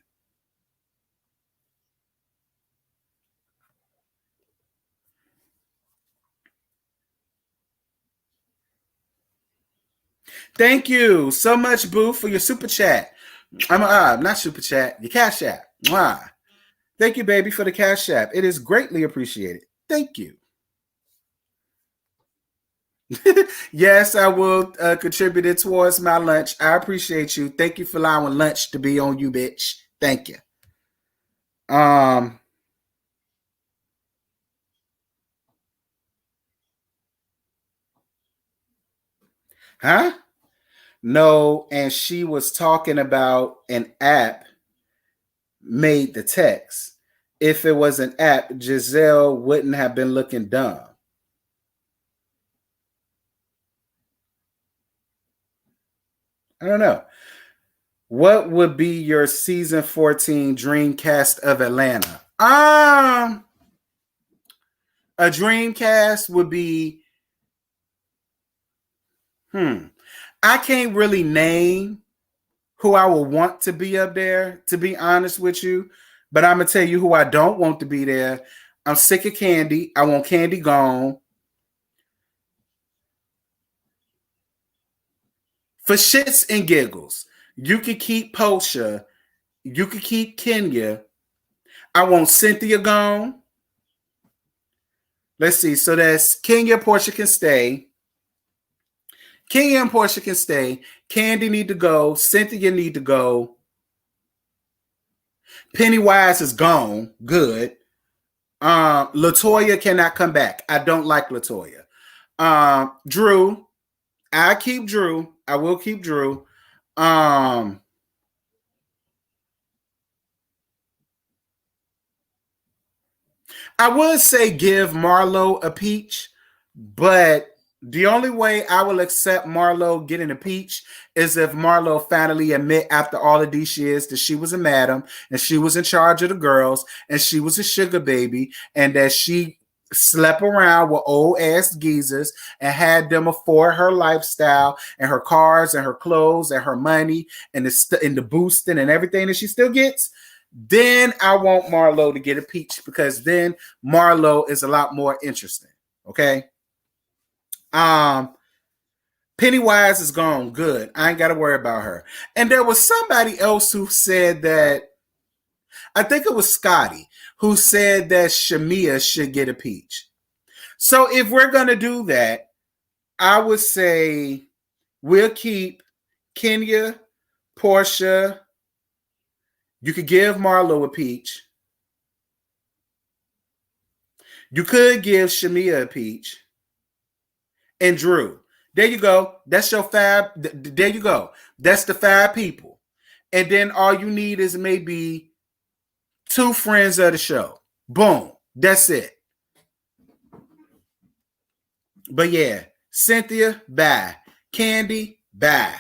Thank you so much, Boo, for your super chat. I'm not super chat, your cash app. Mwah. Thank you, baby, for the cash app. It is greatly appreciated. Thank you. Yes, I will contribute it towards my lunch. I appreciate you. Thank you for allowing lunch to be on you, bitch. Thank you. Huh? No, and she was talking about an app made the text. If it was an app, Giselle wouldn't have been looking dumb. I don't know. What would be your season 14 dream cast of Atlanta? A dream cast would be I can't really name who I would want to be up there, to be honest with you. But I'm going to tell you who I don't want to be there. I'm sick of Candy. I want Candy gone. For shits and giggles, you could keep Portia. You could keep Kenya. I want Cynthia gone. Let's see. So that's Kenya, Portia can stay. Kenya and Portia can stay. Candy need to go. Cynthia need to go. Pennywise is gone. Good. LaToya cannot come back. I don't like LaToya. Drew. I keep Drew. I will keep Drew. I would say give Marlo a peach, but the only way I will accept Marlo getting a peach is if Marlo finally admit after all of these years that she was a madam and she was in charge of the girls and she was a sugar baby and that she slept around with old ass geezers and had them afford her lifestyle and her cars and her clothes and her money and the boosting and everything that she still gets. Then I want Marlo to get a peach because then Marlo is a lot more interesting. Okay. Pennywise is gone. Good. I ain't got to worry about her. And there was somebody else who said that, I think it was Scotty, who said that Shamia should get a peach. So if we're going to do that, I would say we'll keep Kenya, Portia. You could give Marlo a peach. You could give Shamia a peach. And Drew. There you go. That's your 5. There you go. That's the 5 people. And then all you need is maybe 2 friends of the show. Boom. That's it. But yeah, Cynthia, bye. Candy, bye.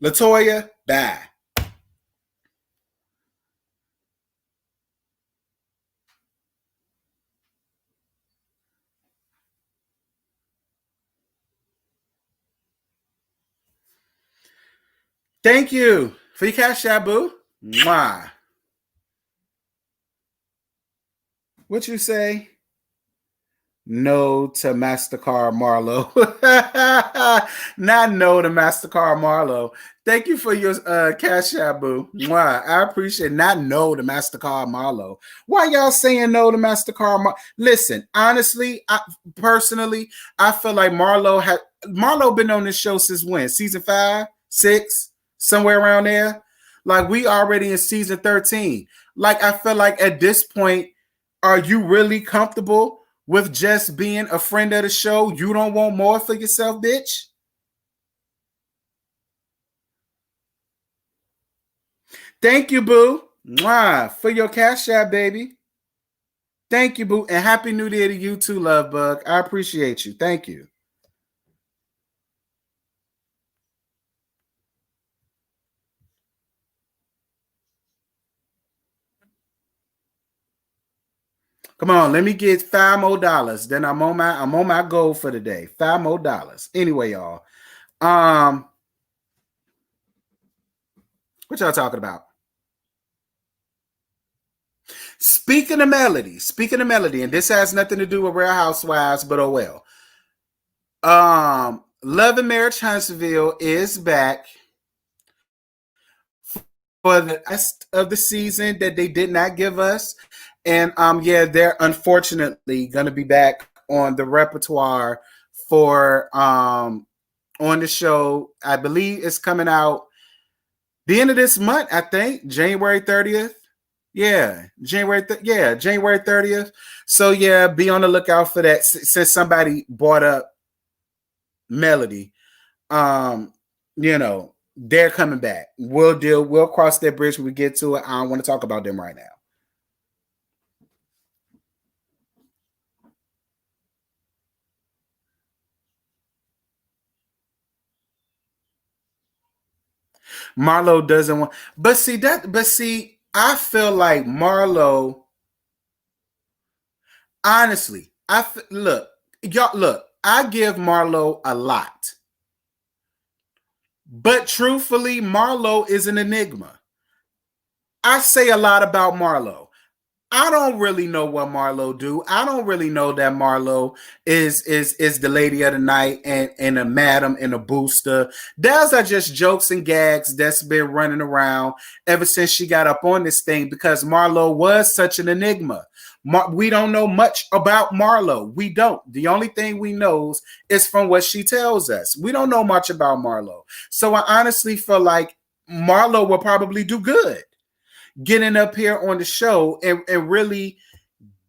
Latoya, bye. Thank you for your cash, Shabu. Mwah. What you say? No to MasterCard Marlo. Not no to MasterCard Marlo. Thank you for your cash, Shabu. Mwah. I appreciate it. Not no to MasterCard Marlo. Why y'all saying no to MasterCard Marlo? Listen, honestly, personally, I feel like Marlo been on this show since when? Season 5, 6? Somewhere around there. Like, we already in season 13. Like, I feel like at this point, are you really comfortable with just being a friend of the show? You don't want more for yourself, bitch? Thank you, boo. Mwah, for your cash app, baby. Thank you, boo. And Happy New Year to you too, Love Bug. I appreciate you. Thank you. Come on, let me get $5 more. Then I'm on my goal for the day. $5 more. Anyway, y'all. What y'all talking about? Speaking of melody, and this has nothing to do with Real Housewives, but oh well. Love and Marriage Huntsville is back for the rest of the season that they did not give us. And yeah, they're unfortunately gonna be back on the repertoire for on the show. I believe it's coming out the end of this month, I think, January 30th. Yeah, January 30th. So yeah, be on the lookout for that. Since somebody brought up Melody, you know, they're coming back. We'll cross that bridge when we get to it. I don't want to talk about them right now. Marlo doesn't want, but see, I feel like Marlo, honestly, look, I give Marlo a lot. But truthfully, Marlo is an enigma. I say a lot about Marlo. I don't really know what Marlo do. I don't really know that Marlo is the lady of the night and a madam and a booster. Those are just jokes and gags that's been running around ever since she got up on this thing, because Marlo was such an enigma. We don't know much about Marlo. We don't. The only thing we know is from what she tells us. We don't know much about Marlo. So I honestly feel like Marlo will probably do good getting up here on the show and really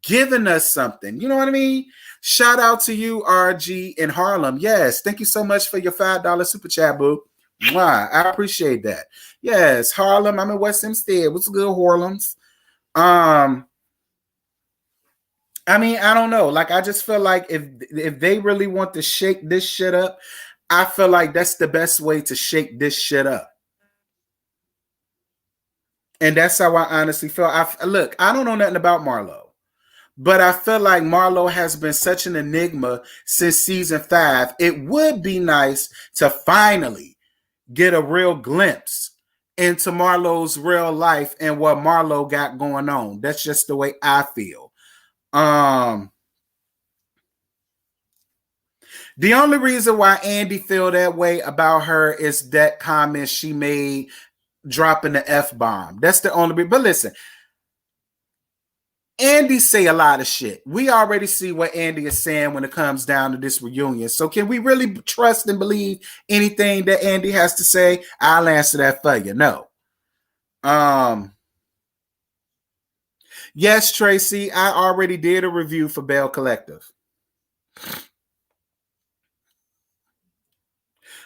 giving us something. You know what I mean? Shout out to you, RG in Harlem. Yes, thank you so much for your $5 super chat, boo. Wow, I appreciate that. Yes, Harlem. I'm in West Hempstead. What's good, Harlems? I mean, I don't know. Like, I just feel like if they really want to shake this shit up, I feel like that's the best way to shake this shit up. And that's how I honestly feel. Look, I don't know nothing about Marlo, but I feel like Marlo has been such an enigma since season 5. It would be nice to finally get a real glimpse into Marlo's real life and what Marlo got going on. That's just the way I feel. The only reason why Andy feel that way about her is that comment she made dropping the F-bomb. That's the only reason. But listen, Andy say a lot of shit. We already see what Andy is saying when it comes down to this reunion. So can we really trust and believe anything that Andy has to say? I'll answer that for you. No. Yes, Tracy, I already did a review for Bell Collective.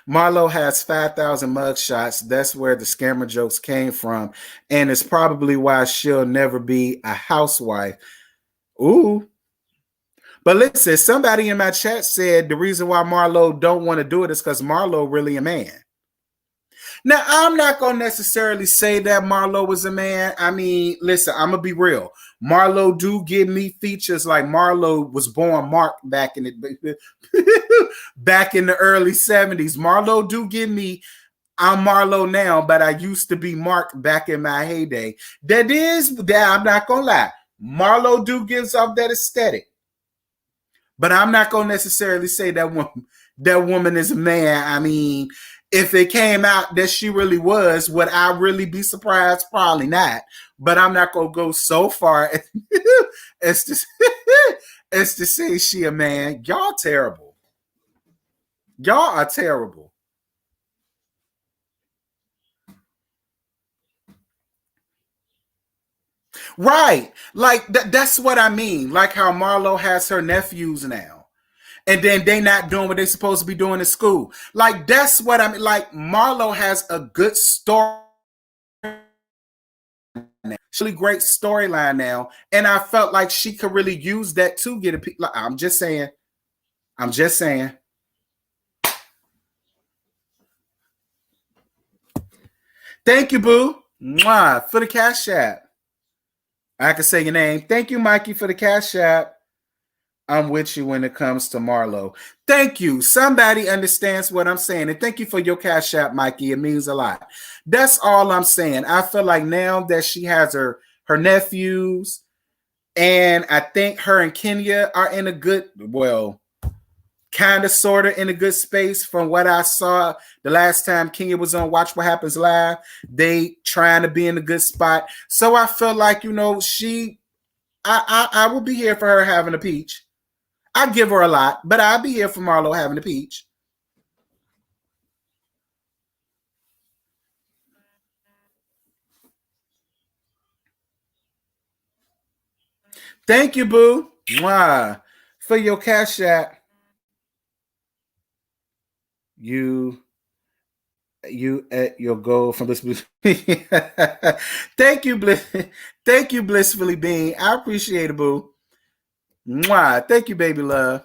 Marlo has 5,000 mugshots. That's where the scammer jokes came from. And it's probably why she'll never be a housewife. Ooh. But listen, somebody in my chat said the reason why Marlo don't want to do it is because Marlo really a man. Now, I'm not going to necessarily say that Marlo was a man. I mean, listen, I'm going to be real. Marlo do give me features like Marlo was born Mark back in the back in the early 70s. Marlo do give me, I'm Marlo now, but I used to be Mark back in my heyday. That I'm not going to lie. Marlo do gives off that aesthetic. But I'm not going to necessarily say that woman is a man. I mean, if it came out that she really was, would I really be surprised? Probably not. But I'm not going to go so far as to say she a man. Y'all terrible. Y'all are terrible. Right. Like, that's what I mean. Like how Marlo has her nephews now. And then they not doing what they're supposed to be doing in school. Like, that's what I mean. Like, Marlo has a good story. Really great storyline now. And I felt like she could really use that to get a... Like, I'm just saying. Thank you, boo. Mwah, for the Cash App. I can say your name. Thank you, Mikey, for the Cash App. I'm with you when it comes to Marlo. Thank you. Somebody understands what I'm saying. And thank you for your Cash App, Mikey. It means a lot. That's all I'm saying. I feel like now that she has her nephews, and I think her and Kenya are in a good, well, kind of, sort of in a good space from what I saw the last time Kenya was on Watch What Happens Live. They trying to be in a good spot. So I feel like, you know, I will be here for her having a peach. I give her a lot, but I'll be here for Marlo having a peach. Thank you, boo. Mwah. For your Cash App. You at your goal from Blissfully. Thank you, Thank you, Blissfully Bean. I appreciate it, boo. Mwah. Thank you, baby love.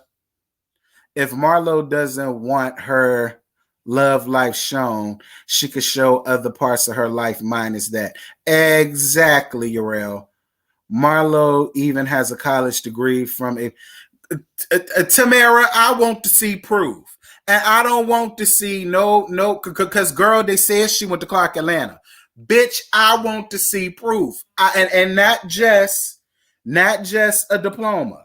If Marlo doesn't want her love life shown, she could show other parts of her life minus that. Exactly, Urel. Marlo even has a college degree from Tamara, I want to see proof. And I don't want to see no, because girl, they said she went to Clark Atlanta. Bitch, I want to see proof. And not just a diploma.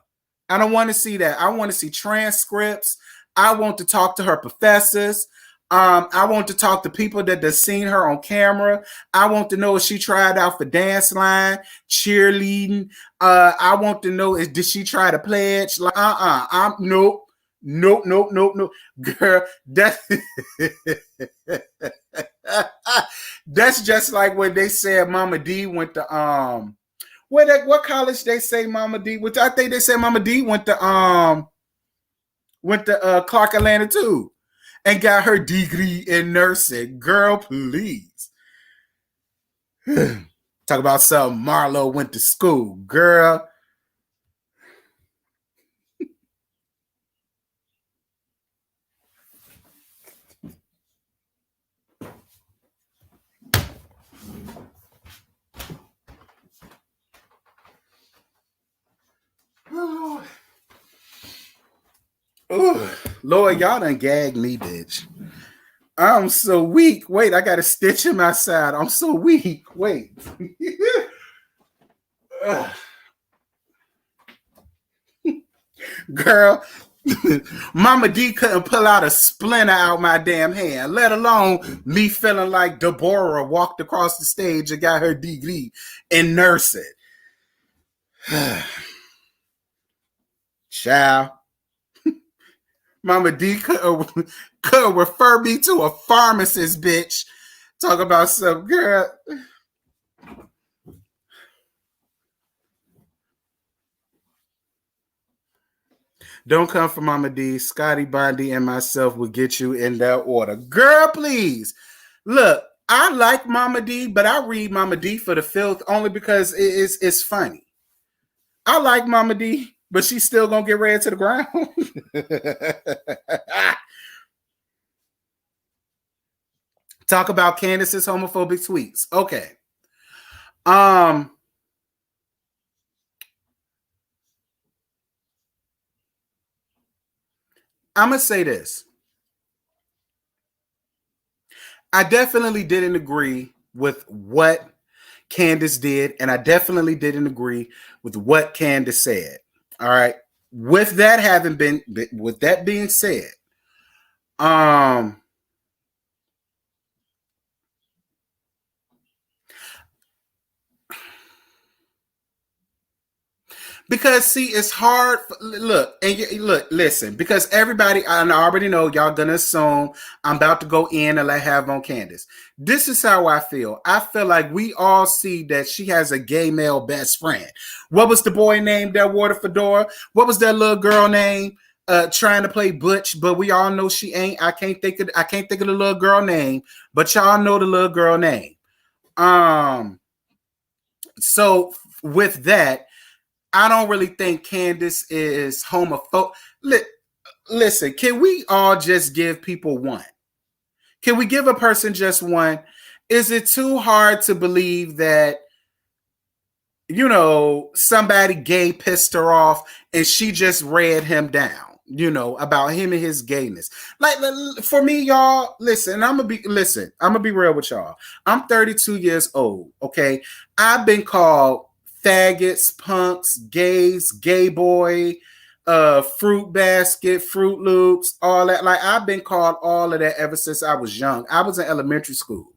I don't want to see that. I want to see transcripts. I want to talk to her professors. I want to talk to people that have seen her on camera. I want to know if she tried out for dance line, cheerleading. I want to know did she try to pledge? Like, nope. Girl, that's just like when they said Mama D went to what college they say Mama D went to? I think they said Mama D went to Clark Atlanta too and got her degree in nursing. Girl, please. Talk about something Marlo went to school. Girl. Oh, Lord, y'all done gagged me, bitch. I'm so weak. Wait, I got a stitch in my side. I'm so weak. Wait. Girl, Mama D couldn't pull out a splinter out my damn hand, let alone me feeling like Deborah walked across the stage and got her degree in nursing. Child. Mama D could refer me to a pharmacist, bitch. Talk about some girl. Don't come for Mama D. Scotty Bondi and myself will get you in that order. Girl, please. Look, I like Mama D, but I read Mama D for the filth only because it's funny. I like Mama D, but she's still gonna get read to the ground. Talk about Candace's homophobic tweets. Okay. I'm gonna say this. I definitely didn't agree with what Candace did, and I definitely didn't agree with what Candace said. All right. With that being said, because see, it's hard. Look, listen, because everybody, I already know y'all gonna assume I'm about to go in and have on Candace. This is how I feel. I feel like we all see that she has a gay male best friend. What was the boy named that wore the fedora? What was that little girl name? Trying to play Butch, but we all know she ain't. I can't think of the little girl name, but y'all know the little girl name. So with that, I don't really think Candace is homophobic. Listen, can we all just give people one? Can we give a person just one? Is it too hard to believe that, you know, somebody gay pissed her off and she just read him down, you know, about him and his gayness? Like, for me, y'all, listen, I'm gonna be real with y'all. I'm 32 years old, okay? I've been called faggots, punks, gays, gay boy, fruit basket, Fruit Loops, all that. Like, I've been called all of that ever since I was young. I was in elementary school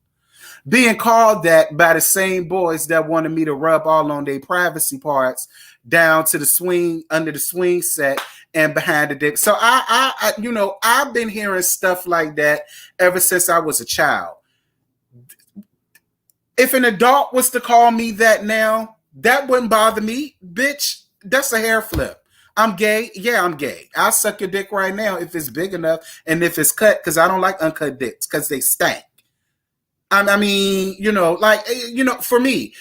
being called that by the same boys that wanted me to rub all on their privacy parts down to the swing, under the swing set and behind the dick. So I you know, I've been hearing stuff like that ever since I was a child. If an adult was to call me that now, that wouldn't bother me. Bitch, that's a hair flip. I'm gay. Yeah, I'm gay. I'll suck your dick right now if it's big enough and if it's cut, because I don't like uncut dicks because they stank. I mean, you know, like, you know, for me,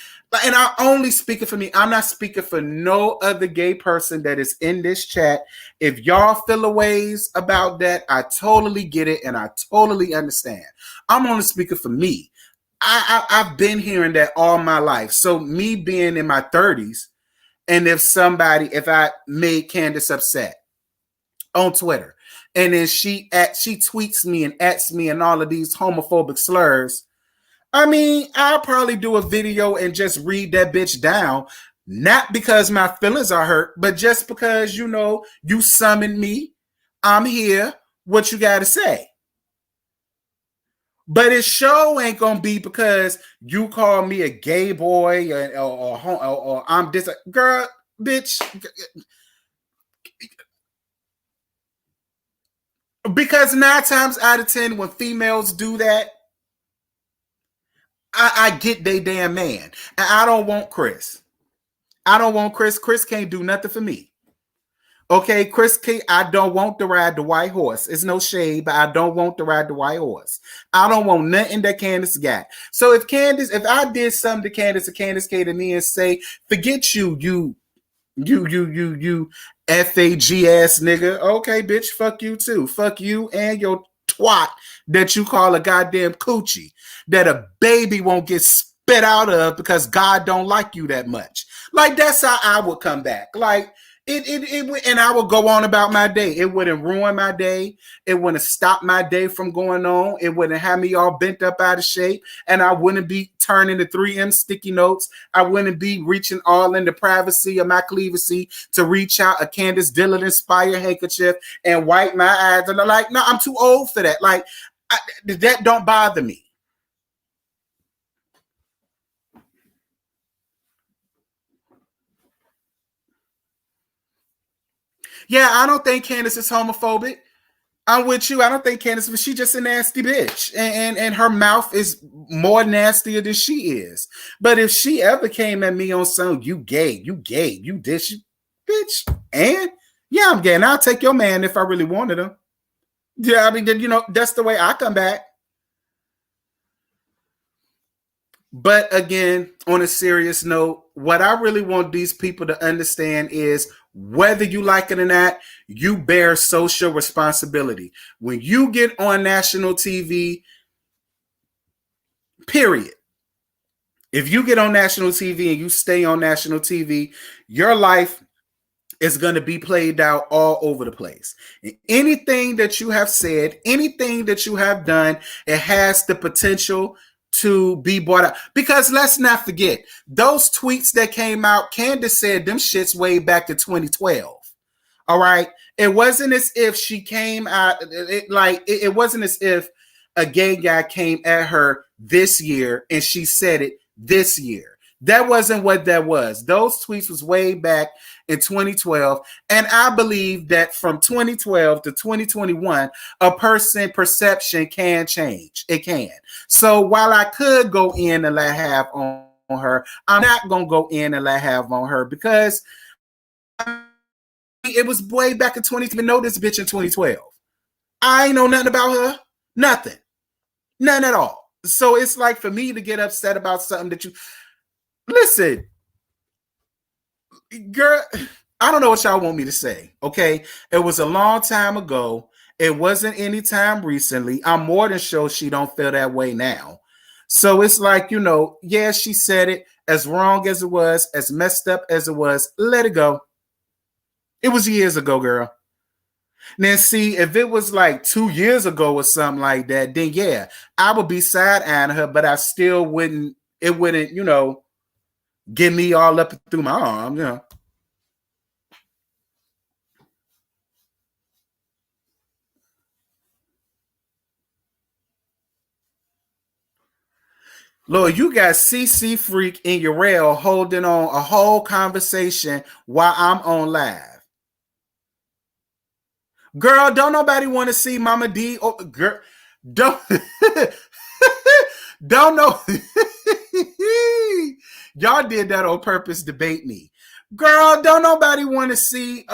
and I'm only speaking for me. I'm not speaking for no other gay person that is in this chat. If y'all feel a ways about that, I totally get it and I totally understand. I'm only speaking for me. I've been hearing that all my life. So me being in my 30s, and if I made Candace upset on Twitter, and then she tweets me and ats me and all of these homophobic slurs, I mean, I'll probably do a video and just read that bitch down, not because my feelings are hurt, but just because, you know, you summoned me. I'm here. What you got to say? But it sure ain't gonna be because you call me a gay boy or I'm this girl, bitch. Because 9 times out of 10, when females do that, I get they damn man. And I don't want Chris. Chris can't do nothing for me. Okay, I don't want to ride the white horse. It's no shade, but I don't want to ride the white horse. I don't want nothing that Candace got. So if I did something to Candace, or Candace came to me and say, forget you FAG ass nigga. Okay, bitch, fuck you too. Fuck you and your twat that you call a goddamn coochie that a baby won't get spit out of because God don't like you that much. Like, that's how I would come back. Like, it and I would go on about my day. It wouldn't ruin my day. It wouldn't stop my day from going on. It wouldn't have me all bent up out of shape. And I wouldn't be turning the 3M sticky notes. I wouldn't be reaching all in the privacy of my cleavacy to reach out a Candace Dillon inspired handkerchief and wipe my eyes. And I'm like, no, I'm too old for that. Like, that don't bother me. Yeah, I don't think Candace is homophobic. I'm with you. I don't think Candace, but she's just a nasty bitch. And her mouth is more nastier than she is. But if she ever came at me on some, you gay, you this, you bitch, and yeah, I'm gay. And I'll take your man if I really wanted him. Yeah, I mean, you know, that's the way I come back. But again, on a serious note, what I really want these people to understand is whether you like it or not, you bear social responsibility. When you get on national TV, period. If you get on national TV and you stay on national TV, your life is going to be played out all over the place. And anything that you have said, anything that you have done, it has the potential to be brought out. Because let's not forget, those tweets that came out, Candace said them shits way back in 2012. All right. It wasn't as if she came out, it wasn't as if a gay guy came at her this year and she said it this year. That wasn't what that was. Those tweets was way back in 2012. And I believe that from 2012 to 2021, a person's perception can change. It can. So while I could go in and let have on her, I'm not going to go in and let have on her because it was way back in 2012. Know this bitch in 2012. I ain't know nothing about her. Nothing. None at all. So it's like for me to get upset about something that you... Listen, girl, I don't know what y'all want me to say, okay? It was a long time ago. It wasn't any time recently. I'm more than sure she don't feel that way now. So it's like, you know, yeah, she said it. As wrong as it was, as messed up as it was, let it go. It was years ago, girl. Now, see, if it was like 2 years ago or something like that, then yeah, I would be side-eyeing her, but I still wouldn't, it wouldn't, you know, get me all up through my arm, you know. Lord, you got CC Freak and Urel holding on a whole conversation while I'm on live. Girl, don't nobody want to see Mama D. Oh, girl, don't don't know. Y'all did that on purpose, debate me. Girl, don't nobody want to see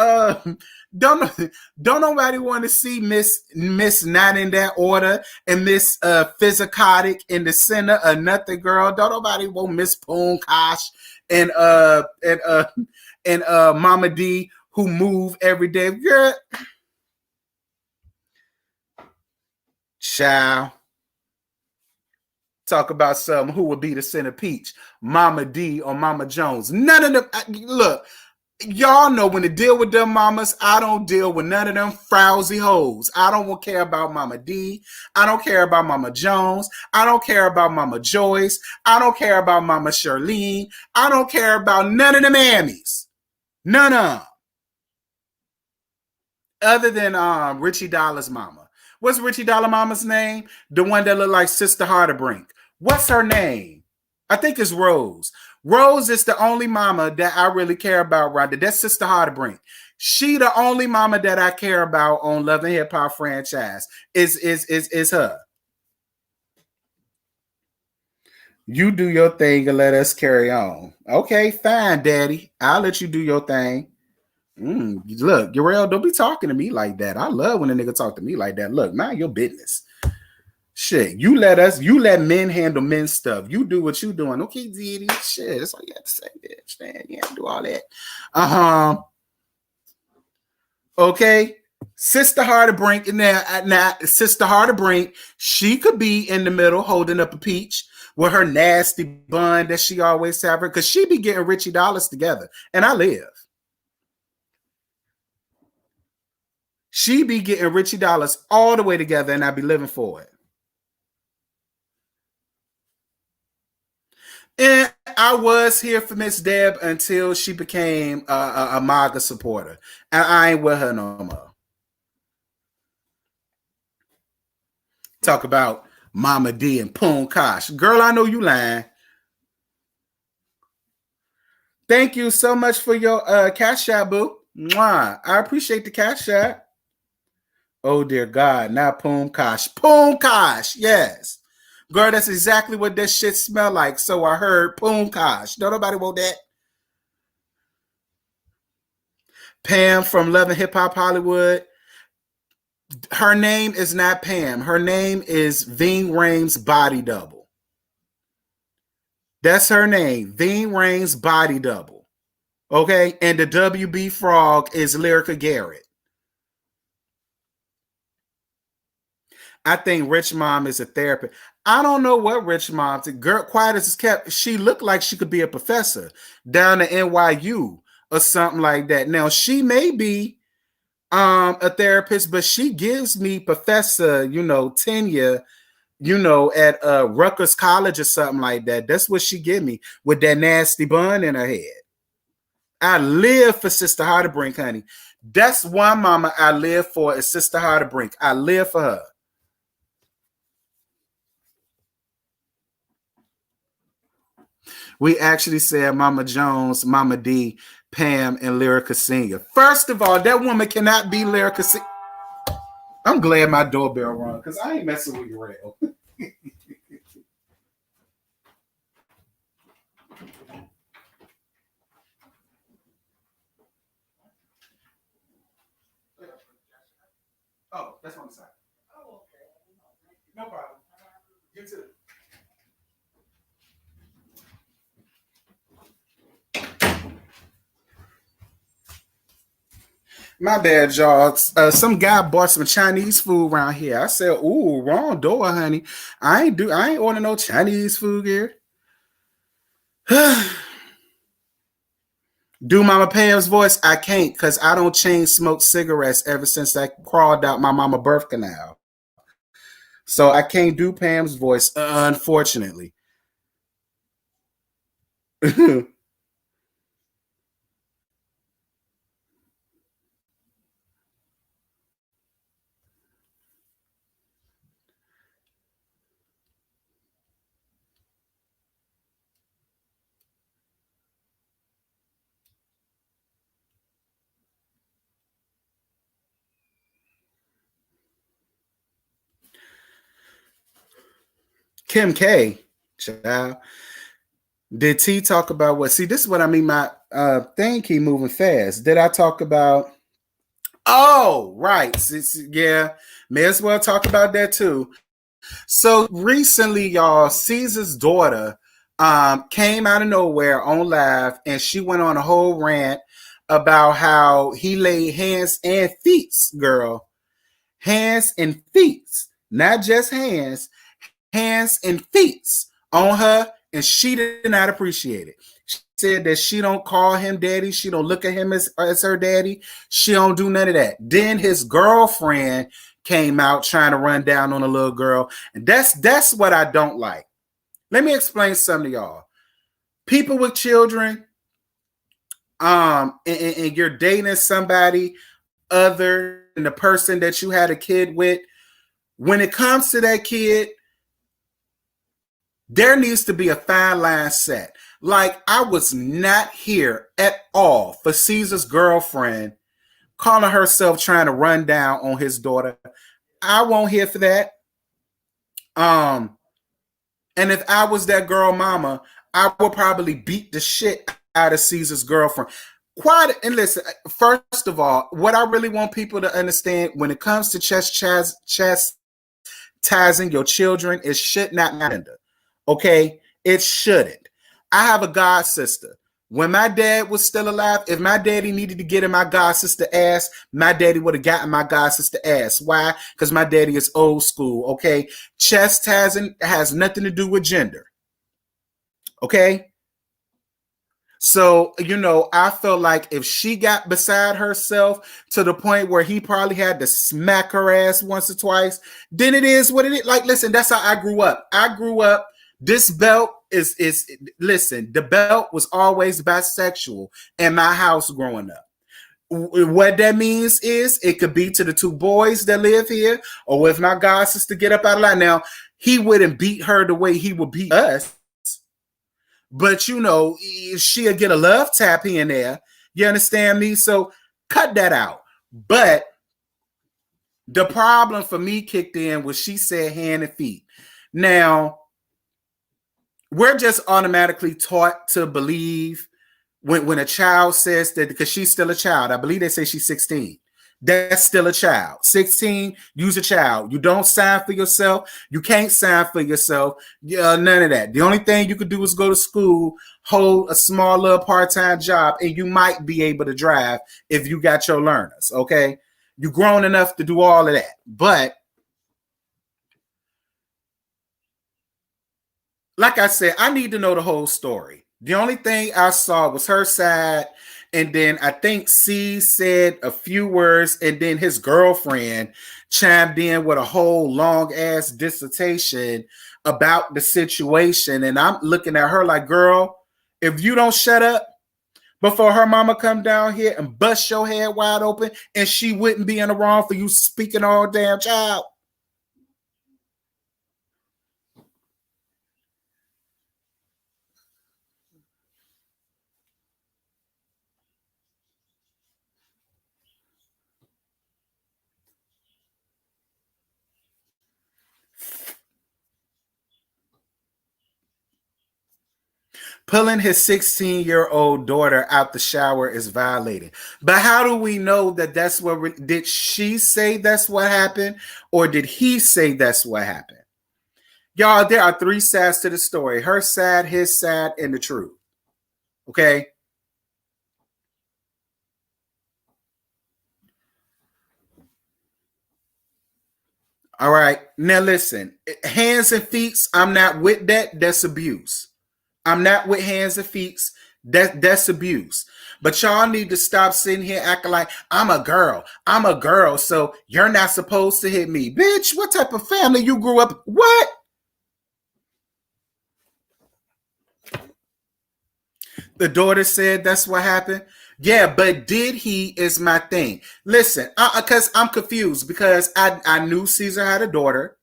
don't nobody want to see Miss Not in That Order and Miss Physicotic in the center or nothing, girl. Don't nobody want Miss Poonkosh and Mama D who move every day. Girl. Child. Talk about something who would be the center peach, Mama D or Mama Jones. None of them. Look, y'all know when to deal with them mamas, I don't deal with none of them frowsy hoes. I don't care about Mama D. I don't care about Mama Jones. I don't care about Mama Joyce. I don't care about Mama Charlene. I don't care about none of them mammies. None of them. Other than Richie Dollar's mama. What's Richie Dollar mama's name? The one that looked like Sister Harderbrink. What's her name? I think it's Rose. Rose is the only mama that I really care about, Rhonda. That's Sister Harderbrink. She the only mama that I care about on Love and Hip Hop franchise is her. You do your thing and let us carry on. Okay, fine, Daddy. I'll let you do your thing. Look, Urel, don't be talking to me like that. I love when a nigga talk to me like that. Look, mind your business. Shit, you let men handle men's stuff. You do what you doing. Okay, Diddy. Shit, that's all you have to say, bitch. Man, you have to do all that. Okay. Sister Harderbrink, now Sister Harderbrink, she could be in the middle holding up a peach with her nasty bun that she always have her, because she be getting Richie Dollars together. And I live. She be getting Richie Dollars all the way together, and I be living for it. And I was here for Miss Deb until she became a MAGA supporter. And I ain't with her no more. Talk about Mama D and Poonkosh. Girl, I know you lying. Thank you so much for your cash out, boo. Mwah. I appreciate the cash app. Oh dear God, not Poom Kosh. Poom Kosh, yes. Girl, that's exactly what that shit smell like. So I heard Poom Kosh. Don't nobody want that. Pam from Love and Hip Hop Hollywood. Her name is not Pam. Her name is Veen Rain's body double. That's her name. Veen Rain's body double. Okay? And the WB Frog is Lyrica Garrett. I think Rich Mom is a therapist. I don't know what Rich Mom did. Girl, quiet as it's kept. She looked like she could be a professor down at NYU or something like that. Now, she may be a therapist, but she gives me professor, tenure, at Rutgers College or something like that. That's what she give me with that nasty bun in her head. I live for Sister Harderbrink, honey. That's one mama I live for is Sister Harderbrink. I live for her. We actually said Mama Jones, Mama D, Pam, and Lyrica Senior. First of all, that woman cannot be Lyrica Senior. I'm glad my doorbell rung because I ain't messing with your rail. Oh, that's on the side. Oh, okay. No problem. You too. My bad, y'all. Some guy bought some Chinese food around here. I said, "Ooh, wrong door, honey. I ain't order no Chinese food here." Do Mama Pam's voice? I can't because I don't chain smoke cigarettes ever since I crawled out my mama birth canal. So I can't do Pam's voice, unfortunately. Kim K, child. Did T talk about what? See, this is what I mean. My thing keep moving fast. Did I talk about? Oh, right. Yeah, may as well talk about that too. So recently, y'all, Caesar's daughter came out of nowhere on live, and she went on a whole rant about how he laid hands and feet, girl. Hands and feet, not just hands and feet on her, and she did not appreciate it. She said that she don't call him daddy. She don't look at him as her daddy. She don't do none of that. Then his girlfriend came out trying to run down on a little girl, and that's what I don't like. Let me explain something to y'all. People with children, and you're dating somebody other than the person that you had a kid with. When it comes to that kid, there needs to be a fine line set. Like, I was not here at all for Caesar's girlfriend calling herself trying to run down on his daughter. I won't hear for that. And if I was that girl mama, I would probably beat the shit out of Caesar's girlfriend. And listen, first of all, what I really want people to understand when it comes to chastising your children, it should not matter. Okay, it shouldn't. I have a god sister. When my dad was still alive, if my daddy needed to get in my god sister ass, my daddy would have gotten my god sister ass. Why? Because my daddy is old school. Okay, chastising has nothing to do with gender. Okay, so I felt like if she got beside herself to the point where he probably had to smack her ass once or twice, then it is what it is. Like, listen, that's how I grew up. This belt listen, the belt was always bisexual in my house growing up. What that means is it could be to the two boys that live here, or if my god sister get up out of line. Now, he wouldn't beat her the way he would beat us, but she'll get a love tap here and there. You understand me? So Cut that out. But the problem for me kicked in was she said hand and feet. Now, we're just automatically taught to believe when a child says that, because she's still a child. I believe they say she's 16. That's still a child. 16, you's a child. You don't sign for yourself. You can't sign for yourself. None of that. The only thing you could do is go to school, hold a small little part-time job, and you might be able to drive if you got your learners, okay? You're grown enough to do all of that. But like I said, I need to know the whole story. The only thing I saw was her side, and then I think C said a few words, and then his girlfriend chimed in with a whole long-ass dissertation about the situation, and I'm looking at her like, girl, if you don't shut up before her mama come down here and bust your head wide open, and she wouldn't be in the wrong for you speaking all damn child. Pulling his 16-year-old daughter out the shower is violating. But how do we know that that's what, did she say that's what happened? Or did he say that's what happened? Y'all, there are three sides to the story. Her side, his side, and the truth. Okay? All right. Now listen, hands and feet, I'm not with that. That's abuse. I'm not with hands and feet. That's abuse. But y'all need to stop sitting here acting like I'm a girl. I'm a girl, so you're not supposed to hit me. Bitch, what type of family you grew up? What? The daughter said that's what happened. Yeah, but did he is my thing. Listen, because I'm confused because I knew Caesar had a daughter.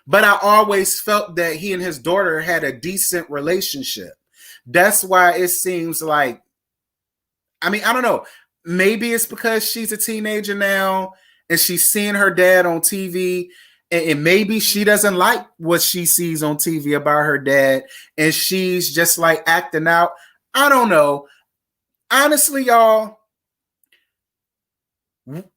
But I always felt that he and his daughter had a decent relationship. That's why it seems like, I mean, I don't know. Maybe it's because she's a teenager now and she's seeing her dad on TV. And maybe she doesn't like what she sees on TV about her dad. And she's just like acting out. I don't know. Honestly, y'all,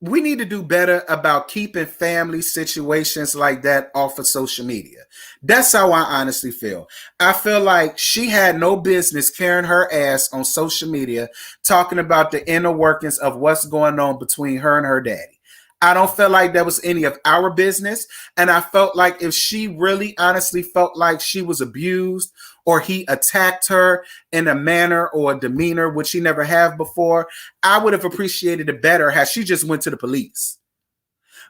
we need to do better about keeping family situations like that off of social media. That's how I honestly feel. I feel like she had no business carrying her ass on social media talking about the inner workings of what's going on between her and her daddy. I don't feel like that was any of our business. And I felt like if she really honestly felt like she was abused or he attacked her in a manner or a demeanor which she never have before, I would have appreciated it better had she just went to the police.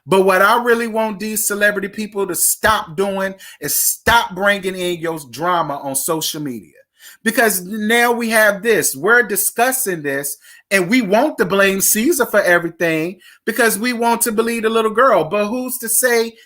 But what I really want these celebrity people to stop doing is stop bringing in your drama on social media. Because now we have this, we're discussing this, and we want to blame Caesar for everything because we want to believe the little girl. But who's to say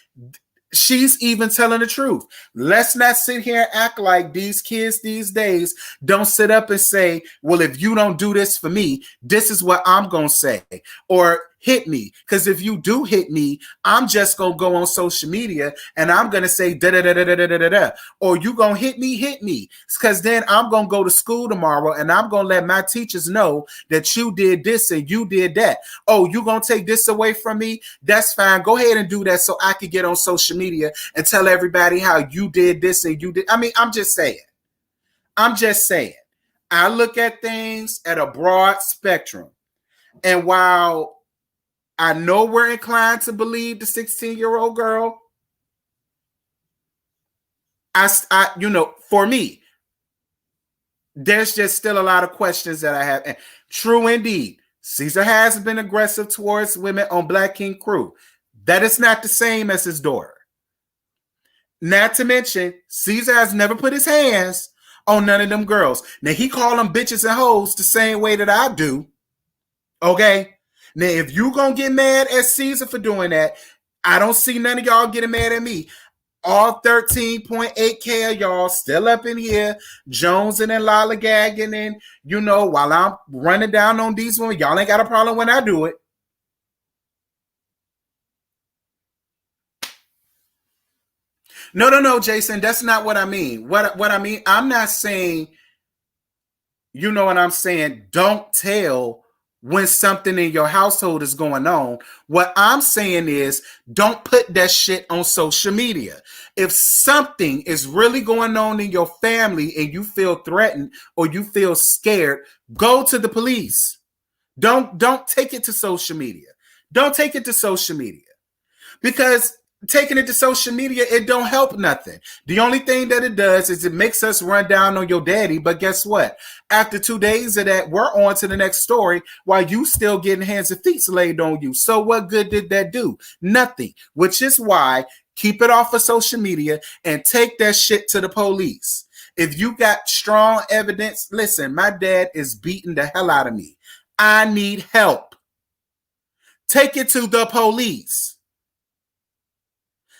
she's even telling the truth? Let's not sit here and act like these kids these days don't sit up and say, well, if you don't do this for me, this is what I'm going to say. Or hit me. Because if you do hit me, I'm just going to go on social media and I'm going to say da-da-da-da-da-da-da-da. Or you going to hit me. Because then I'm going to go to school tomorrow and I'm going to let my teachers know that you did this and you did that. Oh, you going to take this away from me? That's fine. Go ahead and do that so I can get on social media and tell everybody how you did this and you did. I mean, I'm just saying. I look at things at a broad spectrum. And while I know we're inclined to believe the 16-year-old girl, I for me, there's just still a lot of questions that I have. And true indeed, Caesar has been aggressive towards women on Black King Crew. That is not the same as his daughter. Not to mention, Caesar has never put his hands on none of them girls. Now, he call them bitches and hoes the same way that I do. Okay? Now, if you going to get mad at Caesar for doing that, I don't see none of y'all getting mad at me. All 13.8K of y'all still up in here, jonesing and lollygagging, and while I'm running down on these women, y'all ain't got a problem when I do it. No, Jason, that's not what I mean. What I mean, I'm not saying, you know what I'm saying, don't tell when something in your household is going on. What I'm saying is, don't put that shit on social media. If something is really going on in your family and you feel threatened or you feel scared, go to the police. Don't take it to social media. Don't take it to social media. Because taking it to social media, it don't help nothing. The only thing that it does is it makes us run down on your daddy. But guess what? After 2 days of that, we're on to the next story while you still getting hands and feet laid on you. So what good did that do? Nothing. Which is why keep it off of social media and take that shit to the police. If you got strong evidence, listen, my dad is beating the hell out of me. I need help. Take it to the police.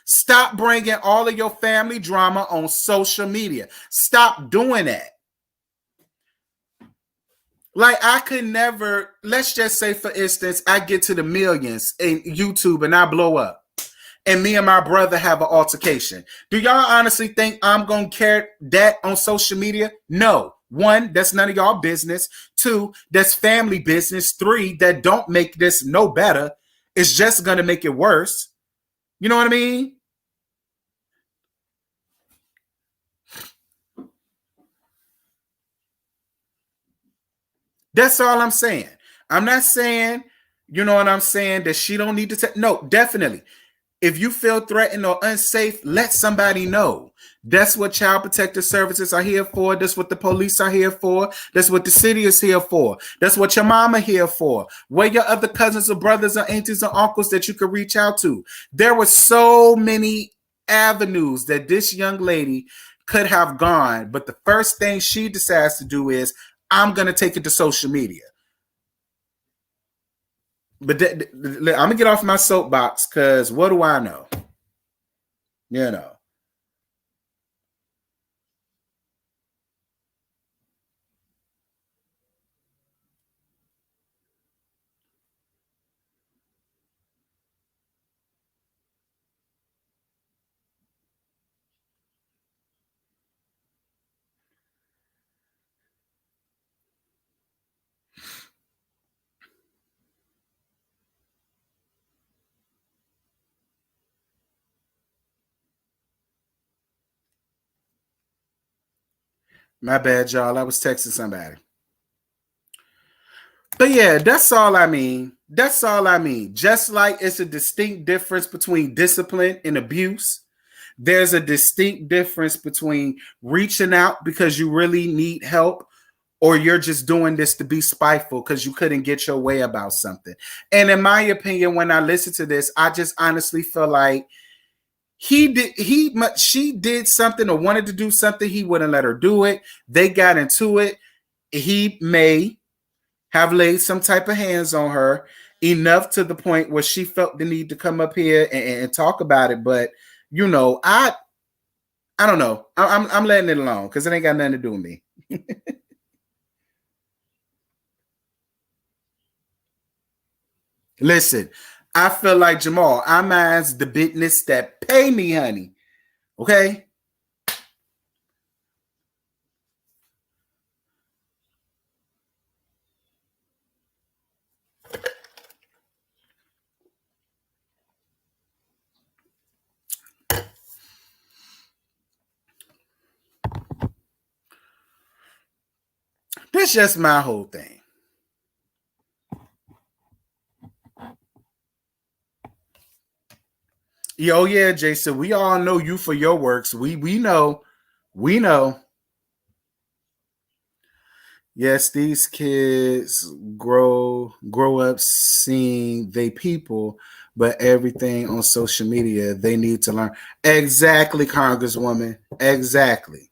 Stop bringing all of your family drama on social media. Stop doing that. Like, I could never, let's just say, for instance, I get to the millions in YouTube and I blow up. And me and my brother have an altercation. Do y'all honestly think I'm going to carry that on social media? No. 1, that's none of y'all business. 2, that's family business. 3, that don't make this no better. It's just going to make it worse. You know what I mean? That's all I'm saying. I'm not saying, you know what I'm saying, that she don't need to take. No, definitely. If you feel threatened or unsafe, let somebody know. That's what Child Protective Services are here for. That's what the police are here for. That's what the city is here for. That's what your mama here for. Where your other cousins or brothers or aunties or uncles that you could reach out to. There were so many avenues that this young lady could have gone, but the first thing she decides to do is, I'm going to take it to social media. But I'm going to get off my soapbox because what do I know? You know. My bad, y'all. I was texting somebody. But yeah, that's all I mean. That's all I mean. Just like it's a distinct difference between discipline and abuse, there's a distinct difference between reaching out because you really need help or you're just doing this to be spiteful because you couldn't get your way about something. And in my opinion, when I listen to this, I just honestly feel like she did something or wanted to do something. He wouldn't let her do it. They got into it. He may have laid some type of hands on her enough to the point where she felt the need to come up here and talk about it. But I don't know. I'm letting it alone because it ain't got nothing to do with me. Listen, I feel like Jamal. I mind's the business that pay me, honey. Okay. That's just my whole thing. Yo, yeah, Jason, we all know you for your works. We know. We know. Yes, these kids grow up seeing they people, but everything on social media, they need to learn. Exactly, Congresswoman. Exactly.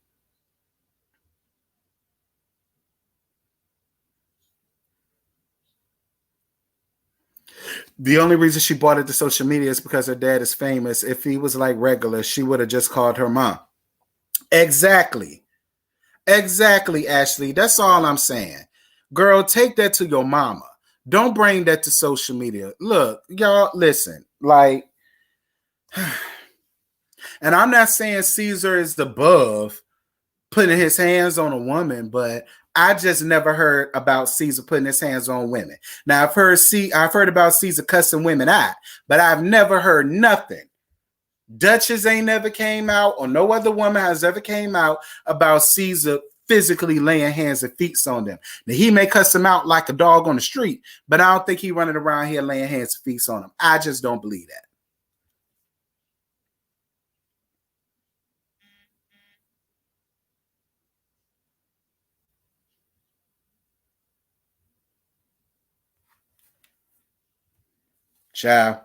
The only reason she brought it to social media is because her dad is famous. If he was like regular, she would have just called her mom. Exactly. Exactly, Ashley. That's all I'm saying. Girl, take that to your mama. Don't bring that to social media. Look, y'all, listen, like, and I'm not saying Caesar is above putting his hands on a woman, but I just never heard about Caesar putting his hands on women. Now I've heard about Caesar cussing women out, but I've never heard nothing. Duchess ain't never came out, or no other woman has ever came out about Caesar physically laying hands and feet on them. Now he may cuss them out like a dog on the street, but I don't think he running around here laying hands and feet on them. I just don't believe that. Ciao.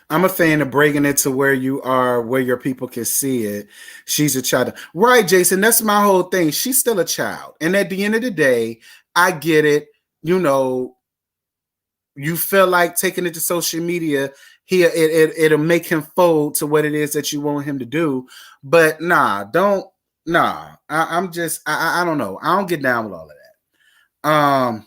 I'm a fan of breaking it to where you are, where your people can see it. She's a child. Right, Jason, that's my whole thing. She's still a child. And at the end of the day, I get it. You know, you feel like taking it to social media, it'll make him fold to what it is that you want him to do. But I don't know. I don't get down with all of that.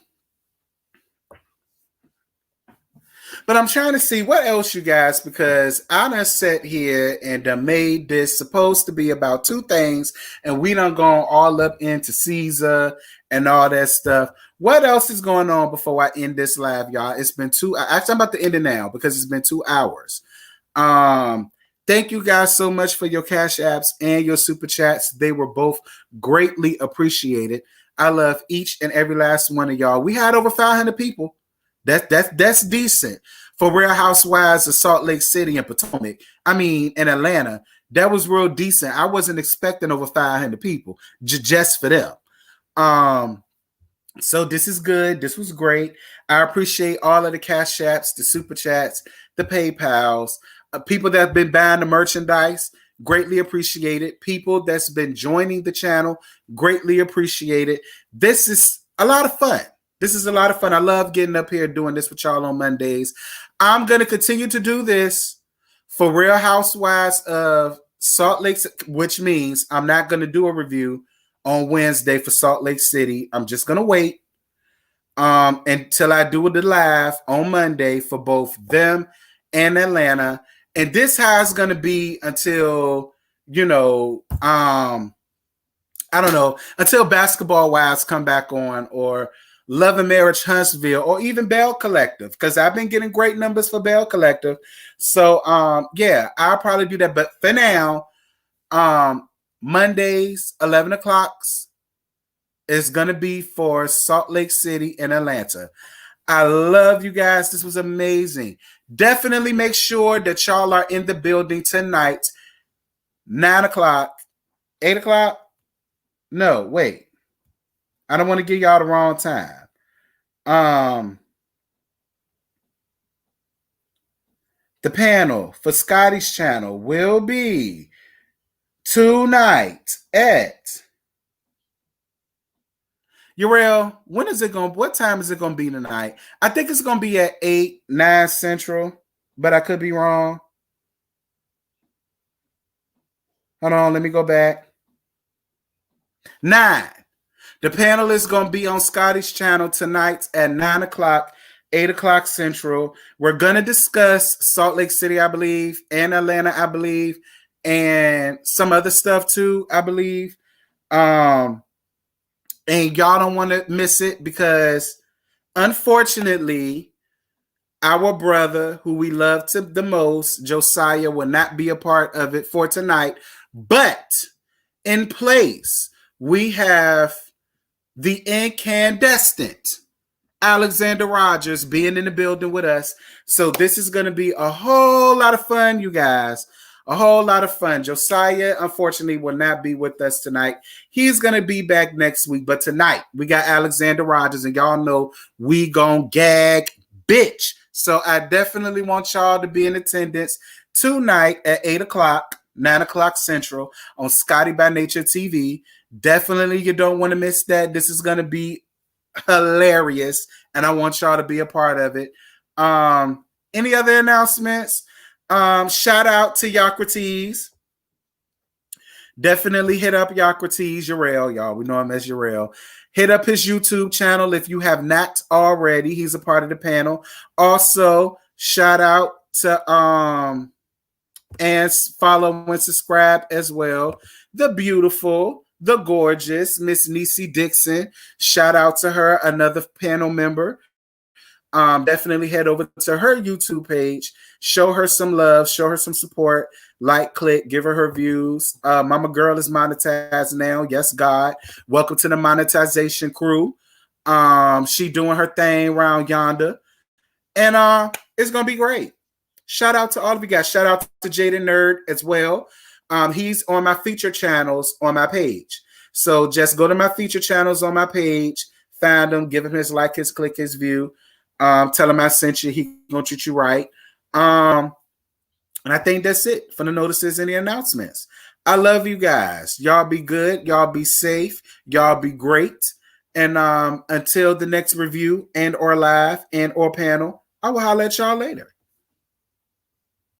But I'm trying to see what else you guys, because I done sat here and done made this supposed to be about two things, and we done gone all up into Caesar and all that stuff. What else is going on before I end this live, y'all? It's been actually, I'm about to end it now because it's been 2 hours. Thank you guys so much for your Cash Apps and your Super Chats. They were both greatly appreciated. I love each and every last one of y'all. We had over 500 people. That's decent for Real Housewives of Salt Lake City and Potomac. I mean, in Atlanta, that was real decent. I wasn't expecting over 500 people just for them. So this is good. This was great. I appreciate all of the Cash Apps, the Super Chats, the PayPals, people that have been buying the merchandise. Greatly appreciated. People that's been joining the channel. Greatly appreciated. This is a lot of fun. This is a lot of fun. I love getting up here doing this with y'all on Mondays. I'm going to continue to do this for Real Housewives of Salt Lake, which means I'm not going to do a review on Wednesday for Salt Lake City. I'm just going to wait until I do the live on Monday for both them and Atlanta. And this how it's going to be until, I don't know, until Basketball Wives come back on, or Love and Marriage Huntsville, or even Bell Collective, because I've been getting great numbers for Bell Collective. So, yeah, I'll probably do that. But for now, Mondays, 11 o'clock is going to be for Salt Lake City and Atlanta. I love you guys. This was amazing. Definitely make sure that y'all are in the building tonight, 9 o'clock, 8 o'clock. No, wait. I don't want to give y'all the wrong time. The panel for Scotty's channel will be tonight at Uriel. What time is it going to be tonight? I think it's going to be at 8, 9 Central, but I could be wrong. Hold on, let me go back. 9. The panel is going to be on Scotty's channel tonight at 9 o'clock, 8 o'clock Central. We're going to discuss Salt Lake City, I believe, and Atlanta, I believe, and some other stuff too, I believe. And y'all don't want to miss it because, unfortunately, our brother, who we love the most, Josiah, will not be a part of it for tonight. But in place, we have the incandescent Alexander Rogers being in the building with us. So this is going to be a whole lot of fun, you guys. A whole lot of fun. Josiah, unfortunately, will not be with us tonight. He's going to be back next week. But tonight, we got Alexander Rogers, and y'all know we gon' gag bitch. So I definitely want y'all to be in attendance tonight at 8 o'clock. 9 o'clock Central on Scotty by Nature TV. Definitely you don't want to miss that. This is going to be hilarious, and I want y'all to be a part of it. Any other announcements? Shout out to Yocrates. Definitely hit up Yocrates, Yarel, y'all. We know him as Yarel. Hit up his YouTube channel if you have not already. He's a part of the panel. Also, shout out to and follow and subscribe as well. The beautiful, the gorgeous Miss Niecy Dixon. Shout out to her, another panel member. Definitely head over to her YouTube page. Show her some love. Show her some support. Like, click, give her views. Mama Girl is monetized now. Yes, God. Welcome to the monetization crew. She doing her thing around yonder. And it's going to be great. Shout out to all of you guys. Shout out to Jaden Nerd as well. He's on my feature channels on my page. So just go to my feature channels on my page. Find him. Give him his like, his click, his view. Tell him I sent you. He gonna treat you right. And I think that's it for the notices and the announcements. I love you guys. Y'all be good. Y'all be safe. Y'all be great. And until the next review and or live and or panel, I will holler at y'all later.